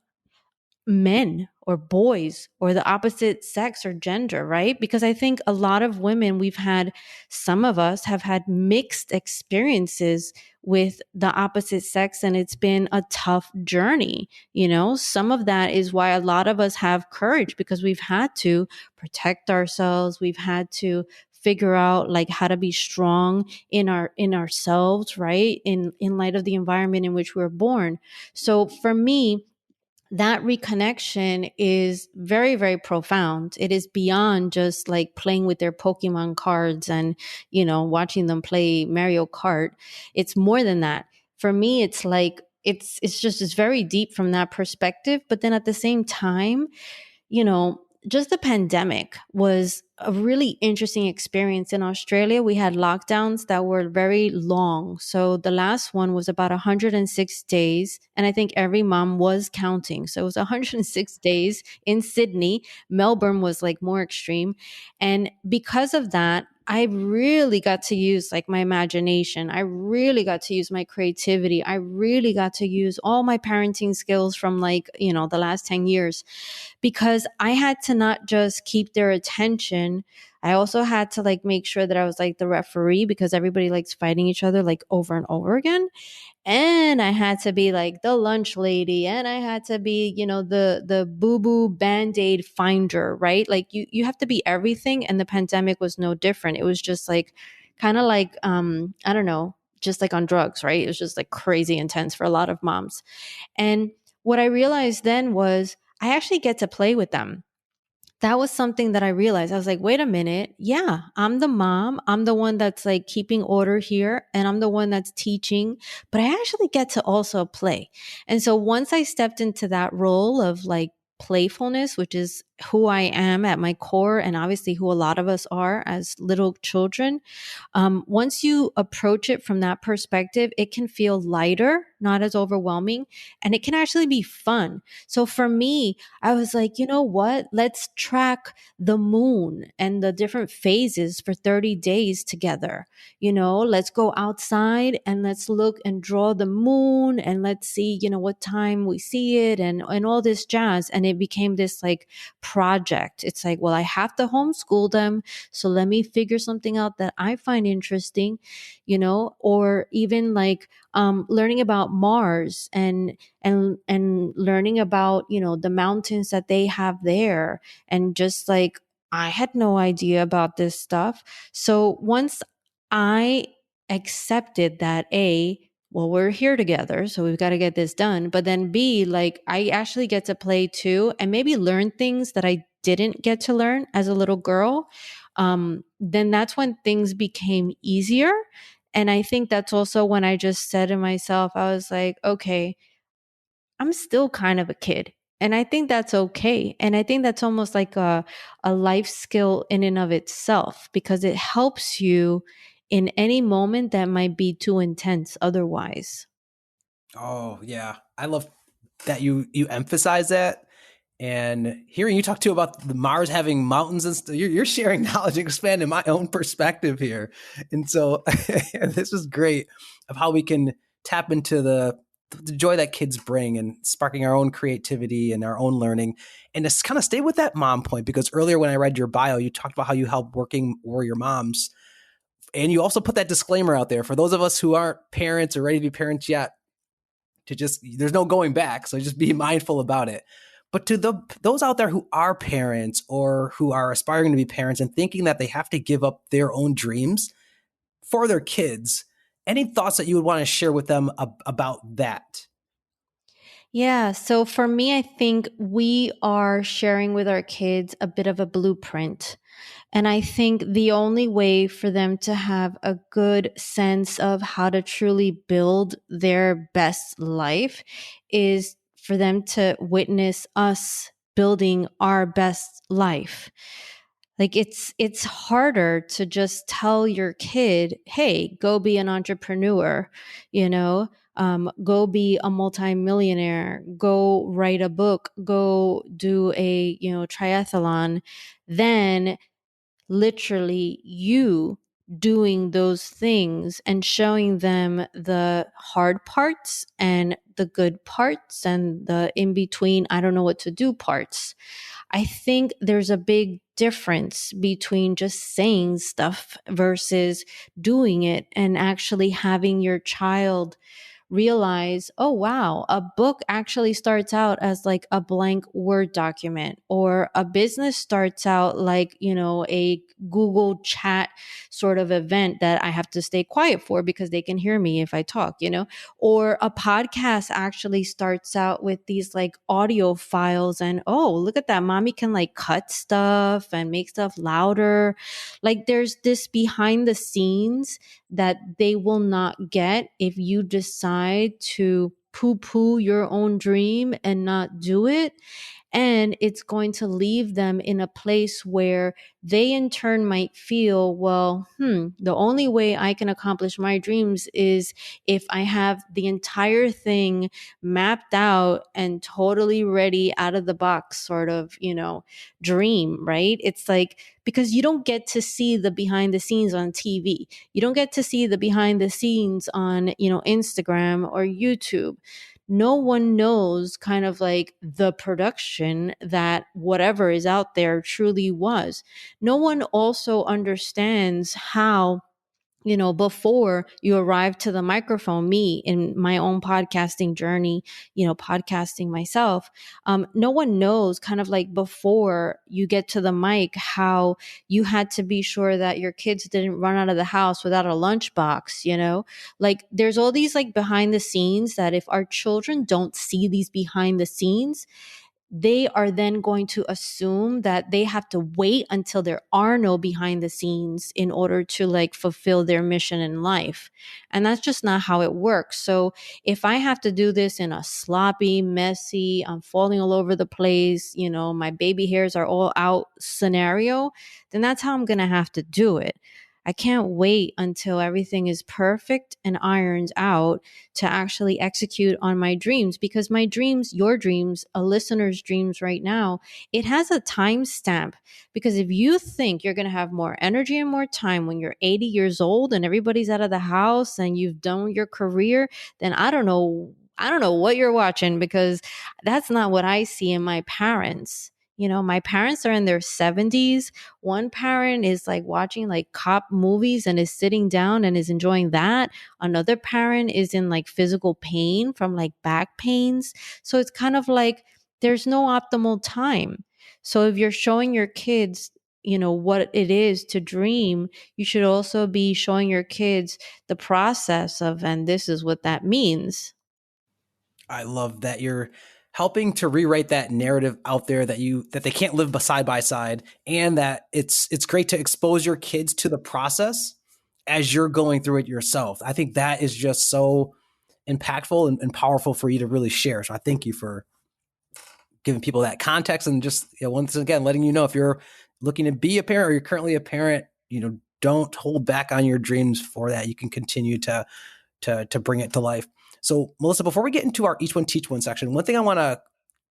men or boys or the opposite sex or gender, right? Because I think a lot of women, some of us have had mixed experiences with the opposite sex, and it's been a tough journey. Some of that is why a lot of us have courage, because we've had to protect ourselves. We've had to figure out like how to be strong in ourselves, right? In light of the environment in which we were born. So for me, that reconnection is very, very profound. It is beyond just like playing with their Pokemon cards and, watching them play Mario Kart. It's more than that. For me, it's like, it's very deep from that perspective. But then at the same time, just the pandemic was a really interesting experience. In Australia, we had lockdowns that were very long. So the last one was about 106 days. And I think every mom was counting. So it was 106 days in Sydney. Melbourne was like more extreme. And because of that, I really got to use like my imagination. I really got to use my creativity. I really got to use all my parenting skills from like, the last 10 years, because I had to not just keep their attention. I also had to like make sure that I was like the referee, because everybody likes fighting each other like over and over again. And I had to be like the lunch lady, and I had to be, the boo-boo band-aid finder, right? Like you have to be everything. And the pandemic was no different. It was just like kind of like I don't know, just like on drugs, right? It was just like crazy intense for a lot of moms. And what I realized then was I actually get to play with them. That was something that I realized. I was like, wait a minute. Yeah, I'm the mom. I'm the one that's like keeping order here, and I'm the one that's teaching, but I actually get to also play. And so once I stepped into that role of like playfulness, which is who I am at my core, and obviously who a lot of us are as little children, once you approach it from that perspective, it can feel lighter, not as overwhelming, and it can actually be fun. So for me, I was like, you know what? Let's track the moon and the different phases for 30 days together. Let's go outside and let's look and draw the moon, and let's see, what time we see it, and all this jazz. And it became this like project. It's like, well, I have to homeschool them. So let me figure something out that I find interesting, or even like learning about Mars and learning about, the mountains that they have there. And just like, I had no idea about this stuff. So once I accepted that, well, we're here together, so we've got to get this done. But then B, like I actually get to play too, and maybe learn things that I didn't get to learn as a little girl. Then that's when things became easier. And I think that's also when I just said to myself, I was like, okay, I'm still kind of a kid. And I think that's okay. And I think that's almost like a life skill in and of itself, because it helps you in any moment that might be too intense otherwise.
Oh yeah, I love that you emphasize that. And hearing you talk too about the Mars having mountains and stuff, you're sharing knowledge and expanding my own perspective here. And so this is great of how we can tap into the joy that kids bring and sparking our own creativity and our own learning. And to kind of stay with that mom point, because earlier when I read your bio, you talked about how you help working warrior moms. And you also put that disclaimer out there for those of us who aren't parents or ready to be parents yet, to just, there's no going back. So just be mindful about it. But to those out there who are parents or who are aspiring to be parents and thinking that they have to give up their own dreams for their kids, any thoughts that you would want to share with them about that?
Yeah. So for me, I think we are sharing with our kids a bit of a blueprint. And I think the only way for them to have a good sense of how to truly build their best life is for them to witness us building our best life. Like it's harder to just tell your kid, "Hey, go be an entrepreneur," you know, go be a multimillionaire, go write a book, go do a triathlon, then literally you doing those things and showing them the hard parts and the good parts and the in between, I don't know what to do parts. I think there's a big difference between just saying stuff versus doing it and actually having your child realize, oh, wow, a book actually starts out as like a blank Word document, or a business starts out like, a Google chat sort of event that I have to stay quiet for because they can hear me if I talk, or a podcast actually starts out with these like audio files and, oh, look at that. Mommy can like cut stuff and make stuff louder. Like there's this behind the scenes that they will not get if you decide to poo poo your own dream and not do it. And it's going to leave them in a place where they in turn might feel, well, the only way I can accomplish my dreams is if I have the entire thing mapped out and totally ready out of the box sort of, dream, right? It's like, because you don't get to see the behind the scenes on TV. You don't get to see the behind the scenes on, Instagram or YouTube. No one knows kind of like the production that whatever is out there truly was. No one also understands how, before you arrive to the microphone, me in my own podcasting journey, podcasting myself, no one knows kind of like before you get to the mic, how you had to be sure that your kids didn't run out of the house without a lunchbox, like there's all these like behind the scenes that if our children don't see these behind the scenes, they are then going to assume that they have to wait until there are no behind the scenes in order to like fulfill their mission in life. And that's just not how it works. So if I have to do this in a sloppy, messy, I'm falling all over the place, my baby hairs are all out scenario, then that's how I'm going to have to do it. I can't wait until everything is perfect and ironed out to actually execute on my dreams, because my dreams, your dreams, a listener's dreams right now, it has a timestamp. Because if you think you're going to have more energy and more time when you're 80 years old and everybody's out of the house and you've done your career, then I don't know what you're watching, because that's not what I see in my parents. My parents are in their 70s. One parent is like watching like cop movies and is sitting down and is enjoying that. Another parent is in like physical pain from like back pains. So it's kind of like there's no optimal time. So if you're showing your kids, what it is to dream, you should also be showing your kids the process of, and this is what that means.
I love that you're helping to rewrite that narrative out there that they can't live side by side, and that it's great to expose your kids to the process as you're going through it yourself. I think that is just so impactful and powerful for you to really share. So I thank you for giving people that context, and just once again letting you know, if you're looking to be a parent or you're currently a parent, don't hold back on your dreams for that. You can continue to bring it to life. So Melissa, before we get into our each one teach one section, one thing I want to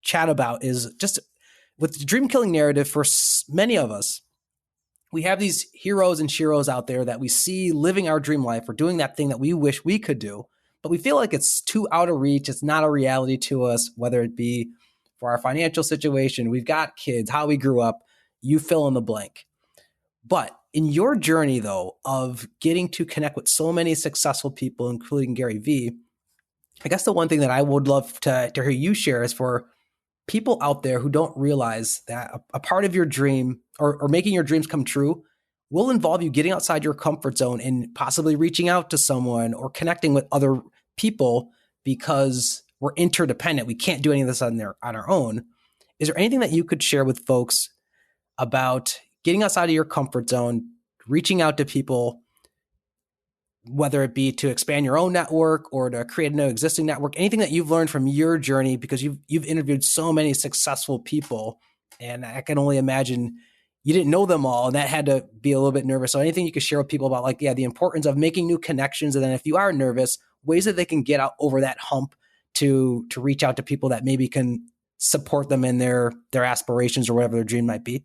chat about is just with the dream killing narrative. For many of us, we have these heroes and sheroes out there that we see living our dream life or doing that thing that we wish we could do, but we feel like it's too out of reach. It's not a reality to us, whether it be for our financial situation, we've got kids, how we grew up, you fill in the blank. But in your journey, though, of getting to connect with so many successful people, including Gary Vee, I guess the one thing that I would love to hear you share is for people out there who don't realize that a part of your dream or making your dreams come true will involve you getting outside your comfort zone and possibly reaching out to someone or connecting with other people because we're interdependent. We can't do any of this on our own. Is there anything that you could share with folks about getting outside of your comfort zone, reaching out to people, whether it be to expand your own network or to create a new existing network, anything that you've learned from your journey, because you've interviewed so many successful people, and I can only imagine you didn't know them all, and that had to be a little bit nervous. So anything you could share with people about, like, yeah, the importance of making new connections, and then if you are nervous, ways that they can get out over that hump to reach out to people that maybe can support them in their aspirations or whatever their dream might be.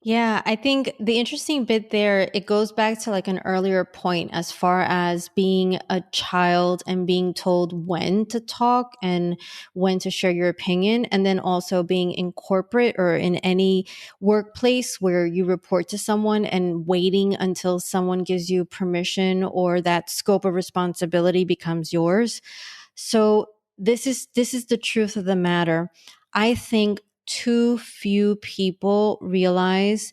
Yeah, I think the interesting bit there, it goes back to like an earlier point as far as being a child and being told when to talk and when to share your opinion. And then also being in corporate or in any workplace where you report to someone and waiting until someone gives you permission or that scope of responsibility becomes yours. So this is the truth of the matter. I think too few people realize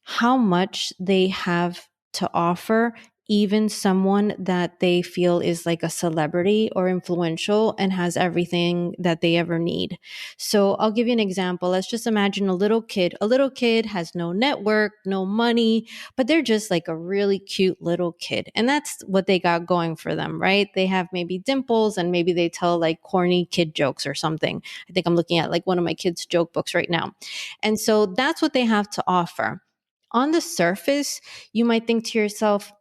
how much they have to offer, even someone that they feel is like a celebrity or influential and has everything that they ever need. So I'll give you an example. Let's just imagine a little kid. A little kid has no network, no money, but they're just like a really cute little kid. And that's what they got going for them, right? They have maybe dimples and maybe they tell like corny kid jokes or something. I think I'm looking at like one of my kids' joke books right now. And so that's what they have to offer. On the surface, you might think to yourself,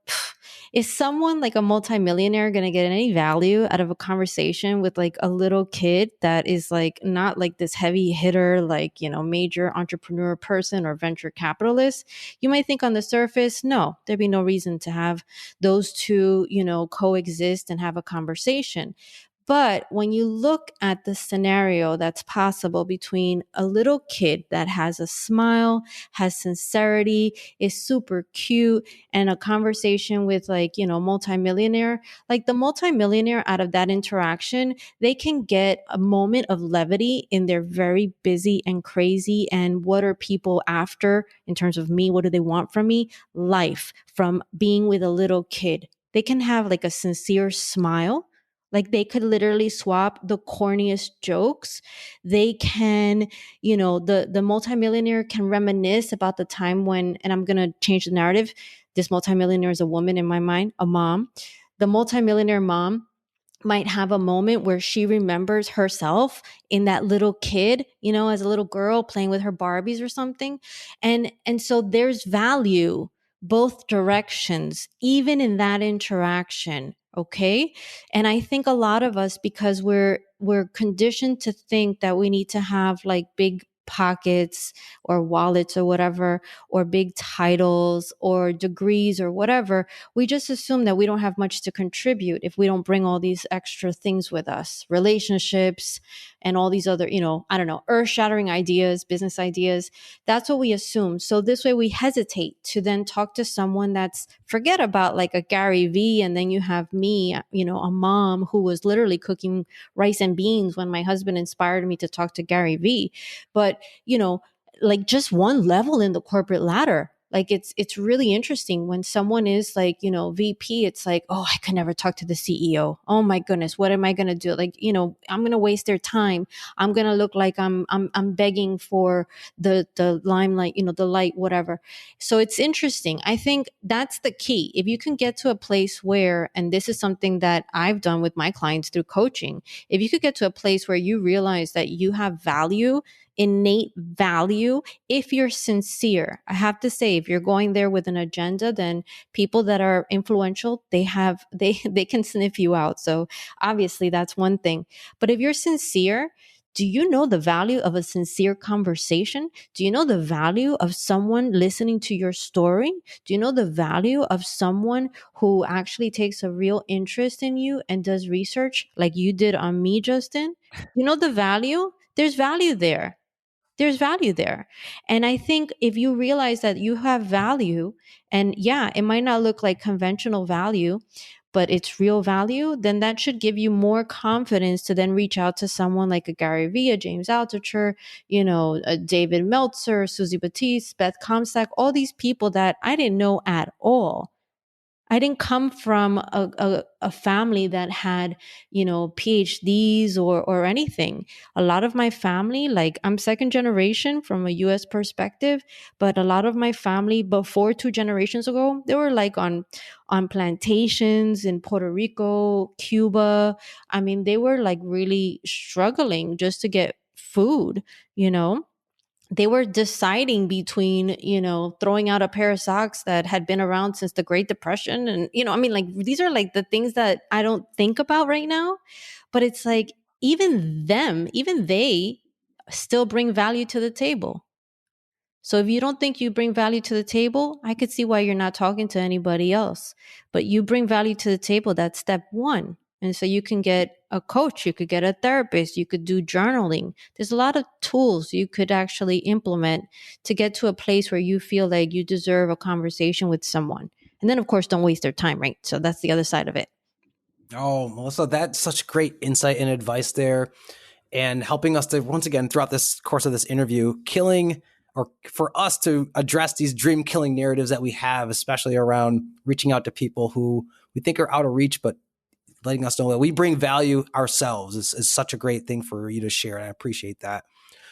is someone like a multimillionaire going to get any value out of a conversation with like a little kid that is like not like this heavy hitter, like, major entrepreneur person or venture capitalist? You might think on the surface, no, there'd be no reason to have those two, coexist and have a conversation. But when you look at the scenario that's possible between a little kid that has a smile, has sincerity, is super cute, and a conversation with like, multimillionaire, like the multimillionaire out of that interaction, they can get a moment of levity in their very busy and crazy. And what are people after in terms of me? What do they want from me? Life from being with a little kid. They can have like a sincere smile, like they could literally swap the corniest jokes. They can, the multimillionaire can reminisce about the time when, and I'm going to change the narrative. This multimillionaire is a woman in my mind, a mom. The multimillionaire mom might have a moment where she remembers herself in that little kid, as a little girl playing with her Barbies or something. And so there's value both directions, even in that interaction. Okay. And I think a lot of us, because we're conditioned to think that we need to have like big pockets or wallets or whatever, or big titles or degrees or whatever, we just assume that we don't have much to contribute if we don't bring all these extra things with us, relationships and all these other, I don't know, earth shattering ideas, business ideas. That's what we assume. So this way we hesitate to then talk to someone that's, forget about like a Gary V. And then you have me, a mom who was literally cooking rice and beans when my husband inspired me to talk to Gary V. But, like just one level in the corporate ladder. Like it's really interesting when someone is like, VP, it's like, oh, I could never talk to the CEO. Oh my goodness, what am I going to do? Like, I'm going to waste their time. I'm going to look like I'm begging for the limelight, the light, whatever. So it's interesting. I think that's the key. If you can get to a place where, and this is something that I've done with my clients through coaching, if you could get to a place where you realize that you have value, innate value, if you're sincere. I have to say, if you're going there with an agenda, then people that are influential, they can sniff you out. So obviously that's one thing. But if you're sincere, do you know the value of a sincere conversation? Do you know the value of someone listening to your story? Do you know the value of someone who actually takes a real interest in you and does research like you did on me, Justin? You know the value? There's value there. There's value there. And I think if you realize that you have value, and yeah, it might not look like conventional value, but it's real value, then that should give you more confidence to then reach out to someone like a Gary Vee, a James Altucher, a David Meltzer, Susie Batiste, Beth Comstock, all these people that I didn't know at all. I didn't come from a family that had, PhDs or anything. A lot of my family, like I'm second generation from a US perspective, but a lot of my family before 2 generations ago, they were like on plantations in Puerto Rico, Cuba. I mean, they were like really struggling just to get food, you know? They were deciding between throwing out a pair of socks that had been around since the Great Depression, and I mean, like, these are like the things that I don't think about right now, but it's like even they still bring value to the table. So if you don't think you bring value to the table, I could see why you're not talking to anybody else. But you bring value to the table, that's step one. And so you can get a coach, you could get a therapist, you could do journaling. There's a lot of tools you could actually implement to get to a place where you feel like you deserve a conversation with someone. And then, of course, don't waste their time, right? So that's the other side of it.
Oh, Melissa, that's such great insight and advice there, and helping us to, once again, throughout this course of this interview, killing, or for us to address these dream killing narratives that we have, especially around reaching out to people who we think are out of reach, but letting us know that we bring value ourselves is such a great thing for you to share. And I appreciate that.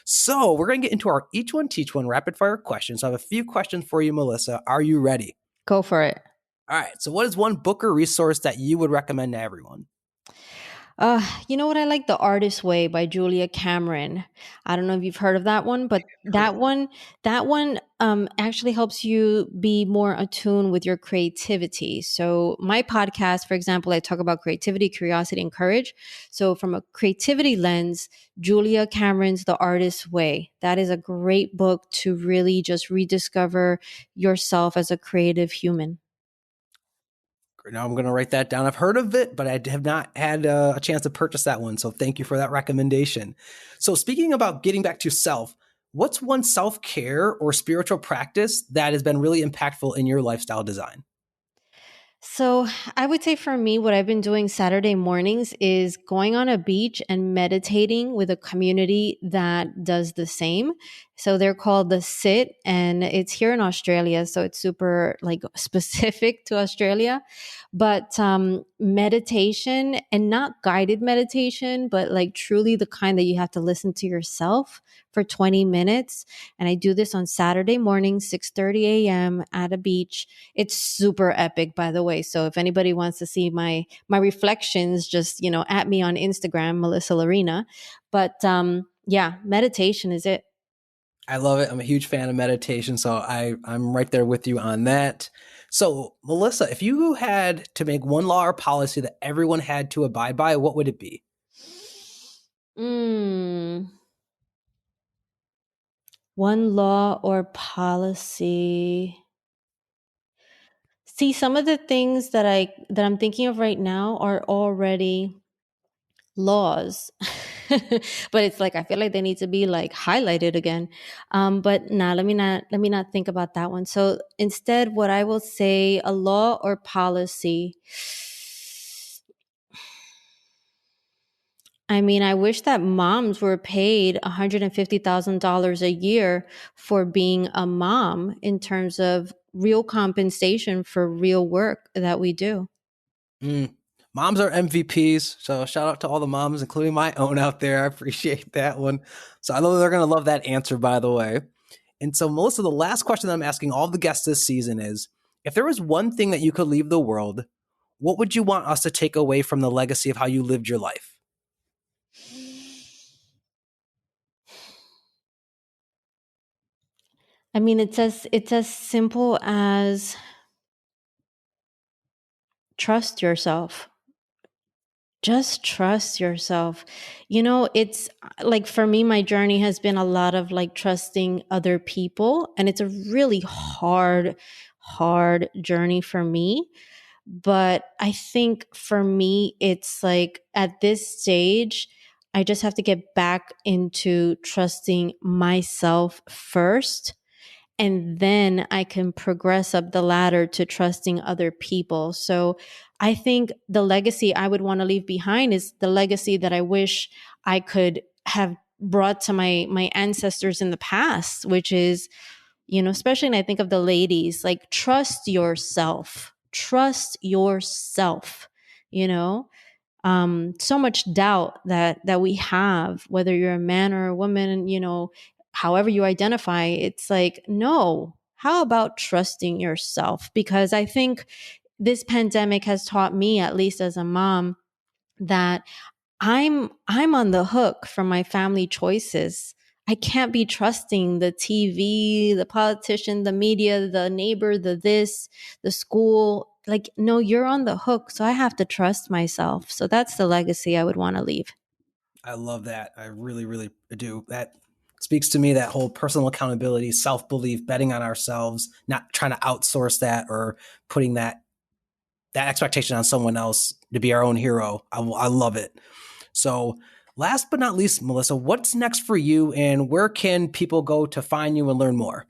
So we're going to get into our each one, teach one rapid fire questions. So I have a few questions for you, Melissa. Are you ready?
Go for it.
All right. So what is one book or resource that you would recommend to everyone?
You know what? I like The Artist's Way by Julia Cameron. I don't know if you've heard of that one, but that one actually helps you be more attuned with your creativity. So my podcast, for example, I talk about creativity, curiosity, and courage. So from a creativity lens, Julia Cameron's The Artist's Way, that is a great book to really just rediscover yourself as a creative human.
Now I'm going to write that down. I've heard of it, but I have not had a chance to purchase that one. So thank you for that recommendation. So speaking about getting back to self, what's one self-care or spiritual practice that has been really impactful in your lifestyle design?
So I would say for me, what I've been doing Saturday mornings is going on a beach and meditating with a community that does the same. So they're called the Sit, and it's here in Australia. So it's super like specific to Australia. But meditation, and not guided meditation, but like truly the kind that you have to listen to yourself for 20 minutes. And I do this on Saturday morning, 6:30 a.m. at a beach. It's super epic, by the way. So if anybody wants to see my reflections, just at me on Instagram, Melissa Llarena. But yeah, meditation is it.
I love it. I'm a huge fan of meditation, so I'm right there with you on that. So, Melissa, if you had to make one law or policy that everyone had to abide by, what would it be?
Mm, one law or policy. See, some of the things that I'm thinking of right now are already laws. But it's like I feel like they need to be like highlighted again. But nah, let me not think about that one. So instead, what I will say, a law or policy. I mean, I wish that moms were paid $150,000 a year for being a mom in terms of real compensation for real work that we do.
Mm. Moms are MVPs. So shout out to all the moms, including my own out there. I appreciate that one. So I know they're going to love that answer, by the way. And so, Melissa, the last question that I'm asking all the guests this season is, if there was one thing that you could leave the world, what would you want us to take away from the legacy of how you lived your life?
I mean, it's as simple as trust yourself. Just trust yourself. It's like for me, my journey has been a lot of like trusting other people, and it's a really hard journey for me. But I think for me, it's like at this stage, I just have to get back into trusting myself first, And then I can progress up the ladder to trusting other people. So I think the legacy I would want to leave behind is the legacy that I wish I could have brought to my ancestors in the past, which is, especially when I think of the ladies, like trust yourself. Trust yourself, you know? So much doubt that we have, whether you're a man or a woman, however you identify. It's like, no, how about trusting yourself? Because I think this pandemic has taught me, at least as a mom, that I'm on the hook for my family choices. I can't be trusting the TV, the politician, the media, the neighbor, the this, the school. Like, no, you're on the hook. So I have to trust myself. So that's the legacy I would want to leave.
I love that. I really, really do. That speaks to me, that whole personal accountability, self-belief, betting on ourselves, not trying to outsource that or putting that expectation on someone else to be our own hero. I love it. So last but not least, Melissa, what's next for you and where can people go to find you and learn more?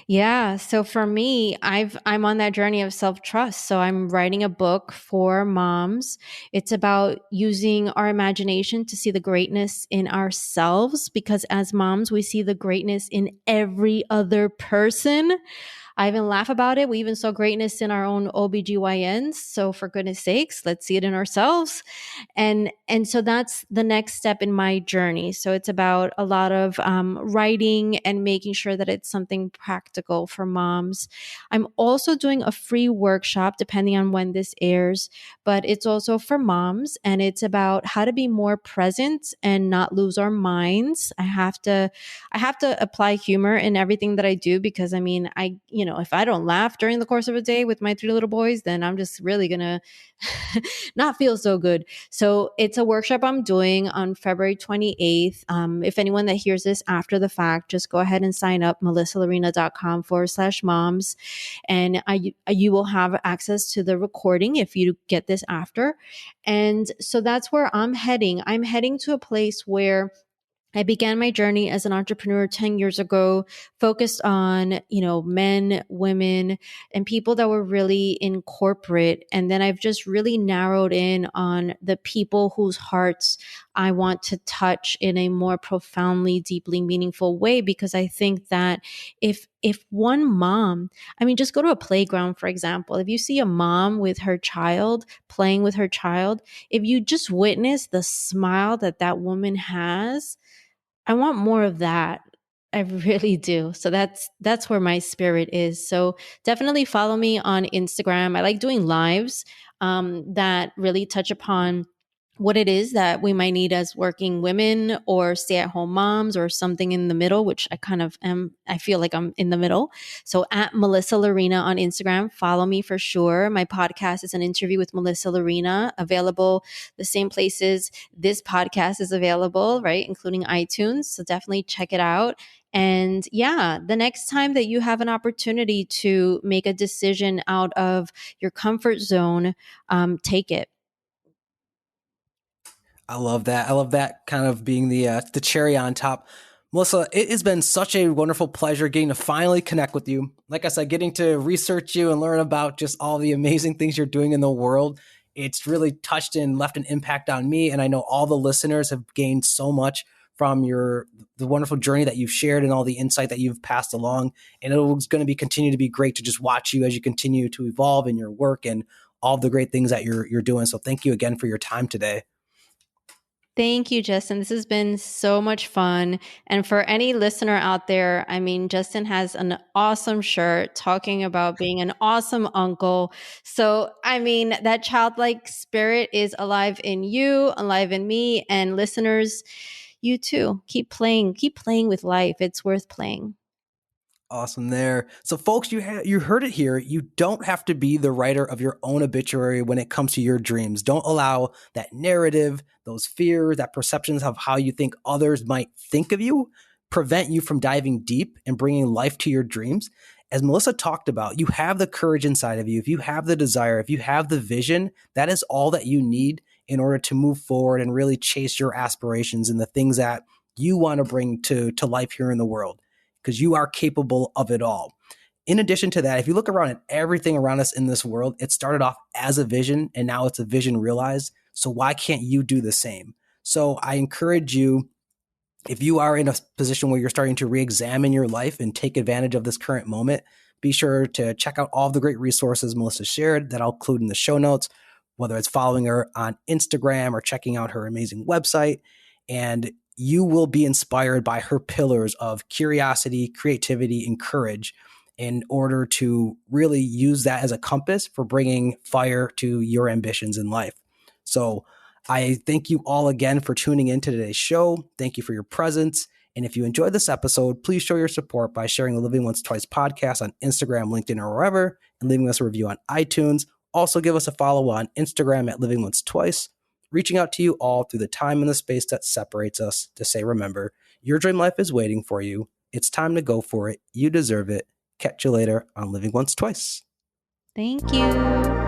Yeah. So for me, I'm on that journey of self-trust. So I'm writing a book for moms. It's about using our imagination to see the greatness in ourselves, because as moms, we see the greatness in every other person. I even laugh about it. We even saw greatness in our own OBGYNs. So for goodness sakes, let's see it in ourselves. And so that's the next step in my journey. So it's about a lot of writing and making sure that it's something practical for moms. I'm also doing a free workshop depending on when this airs, but it's also for moms, and it's about how to be more present and not lose our minds. I have to apply humor in everything that I do, because I mean, if I don't laugh during the course of a day with my three little boys, then I'm just really gonna not feel so good. So it's a workshop I'm doing on February 28th. If anyone that hears this after the fact, just go ahead and sign up, melissallarena.com/moms. And you will have access to the recording if you get this after. And so that's where I'm heading. I'm heading to a place where I began my journey as an entrepreneur 10 years ago, focused on, men, women, and people that were really in corporate. And then I've just really narrowed in on the people whose hearts I want to touch in a more profoundly, deeply meaningful way. Because I think that if one mom, I mean, just go to a playground, for example, if you see a mom with her child, playing with her child, if you just witness the smile that that woman has, I want more of that. I really do. So that's where my spirit is. So definitely follow me on Instagram. I like doing lives that really touch upon what it is that we might need as working women or stay-at-home moms or something in the middle, which I kind of am. I feel like I'm in the middle. So at Melissa Llarena on Instagram, follow me for sure. My podcast is an interview with Melissa Llarena, available the same places this podcast is available, right? Including iTunes. So definitely check it out. And yeah, the next time that you have an opportunity to make a decision out of your comfort zone, take it.
I love that. I love that kind of being the cherry on top. Melissa, it has been such a wonderful pleasure getting to finally connect with you. Like I said, getting to research you and learn about just all the amazing things you're doing in the world. It's really touched and left an impact on me. And I know all the listeners have gained so much from the wonderful journey that you've shared and all the insight that you've passed along. And it's going to be continue to be great to just watch you as you continue to evolve in your work and all the great things that you're doing. So thank you again for your time today.
Thank you, Justin. This has been so much fun. And for any listener out there, I mean, Justin has an awesome shirt talking about being an awesome uncle. So, I mean, that childlike spirit is alive in you, alive in me, and listeners, you too. Keep playing with life. It's worth playing.
Awesome there. So folks, you heard it here. You don't have to be the writer of your own obituary when it comes to your dreams. Don't allow that narrative, those fears, that perceptions of how you think others might think of you prevent you from diving deep and bringing life to your dreams. As Melissa talked about, you have the courage inside of you. If you have the desire, if you have the vision, that is all that you need in order to move forward and really chase your aspirations and the things that you want to bring to life here in the world. because you are capable of it all. In addition to that, if you look around at everything around us in this world, it started off as a vision and now it's a vision realized. So why can't you do the same? So I encourage you, if you are in a position where you're starting to re-examine your life and take advantage of this current moment, be sure to check out all of the great resources Melissa shared that I'll include in the show notes, whether it's following her on Instagram or checking out her amazing website. And you will be inspired by her pillars of curiosity, creativity, and courage in order to really use that as a compass for bringing fire to your ambitions in life. So I thank you all again for tuning in to today's show. Thank you for your presence. And if you enjoyed this episode, please show your support by sharing the Living Once Twice podcast on Instagram, LinkedIn, or wherever, and leaving us a review on iTunes. Also, give us a follow on Instagram at Living Once Twice. Reaching out to you all through the time and the space that separates us to say, remember, your dream life is waiting for you. It's time to go for it. You deserve it. Catch you later on Living Once Twice.
Thank you.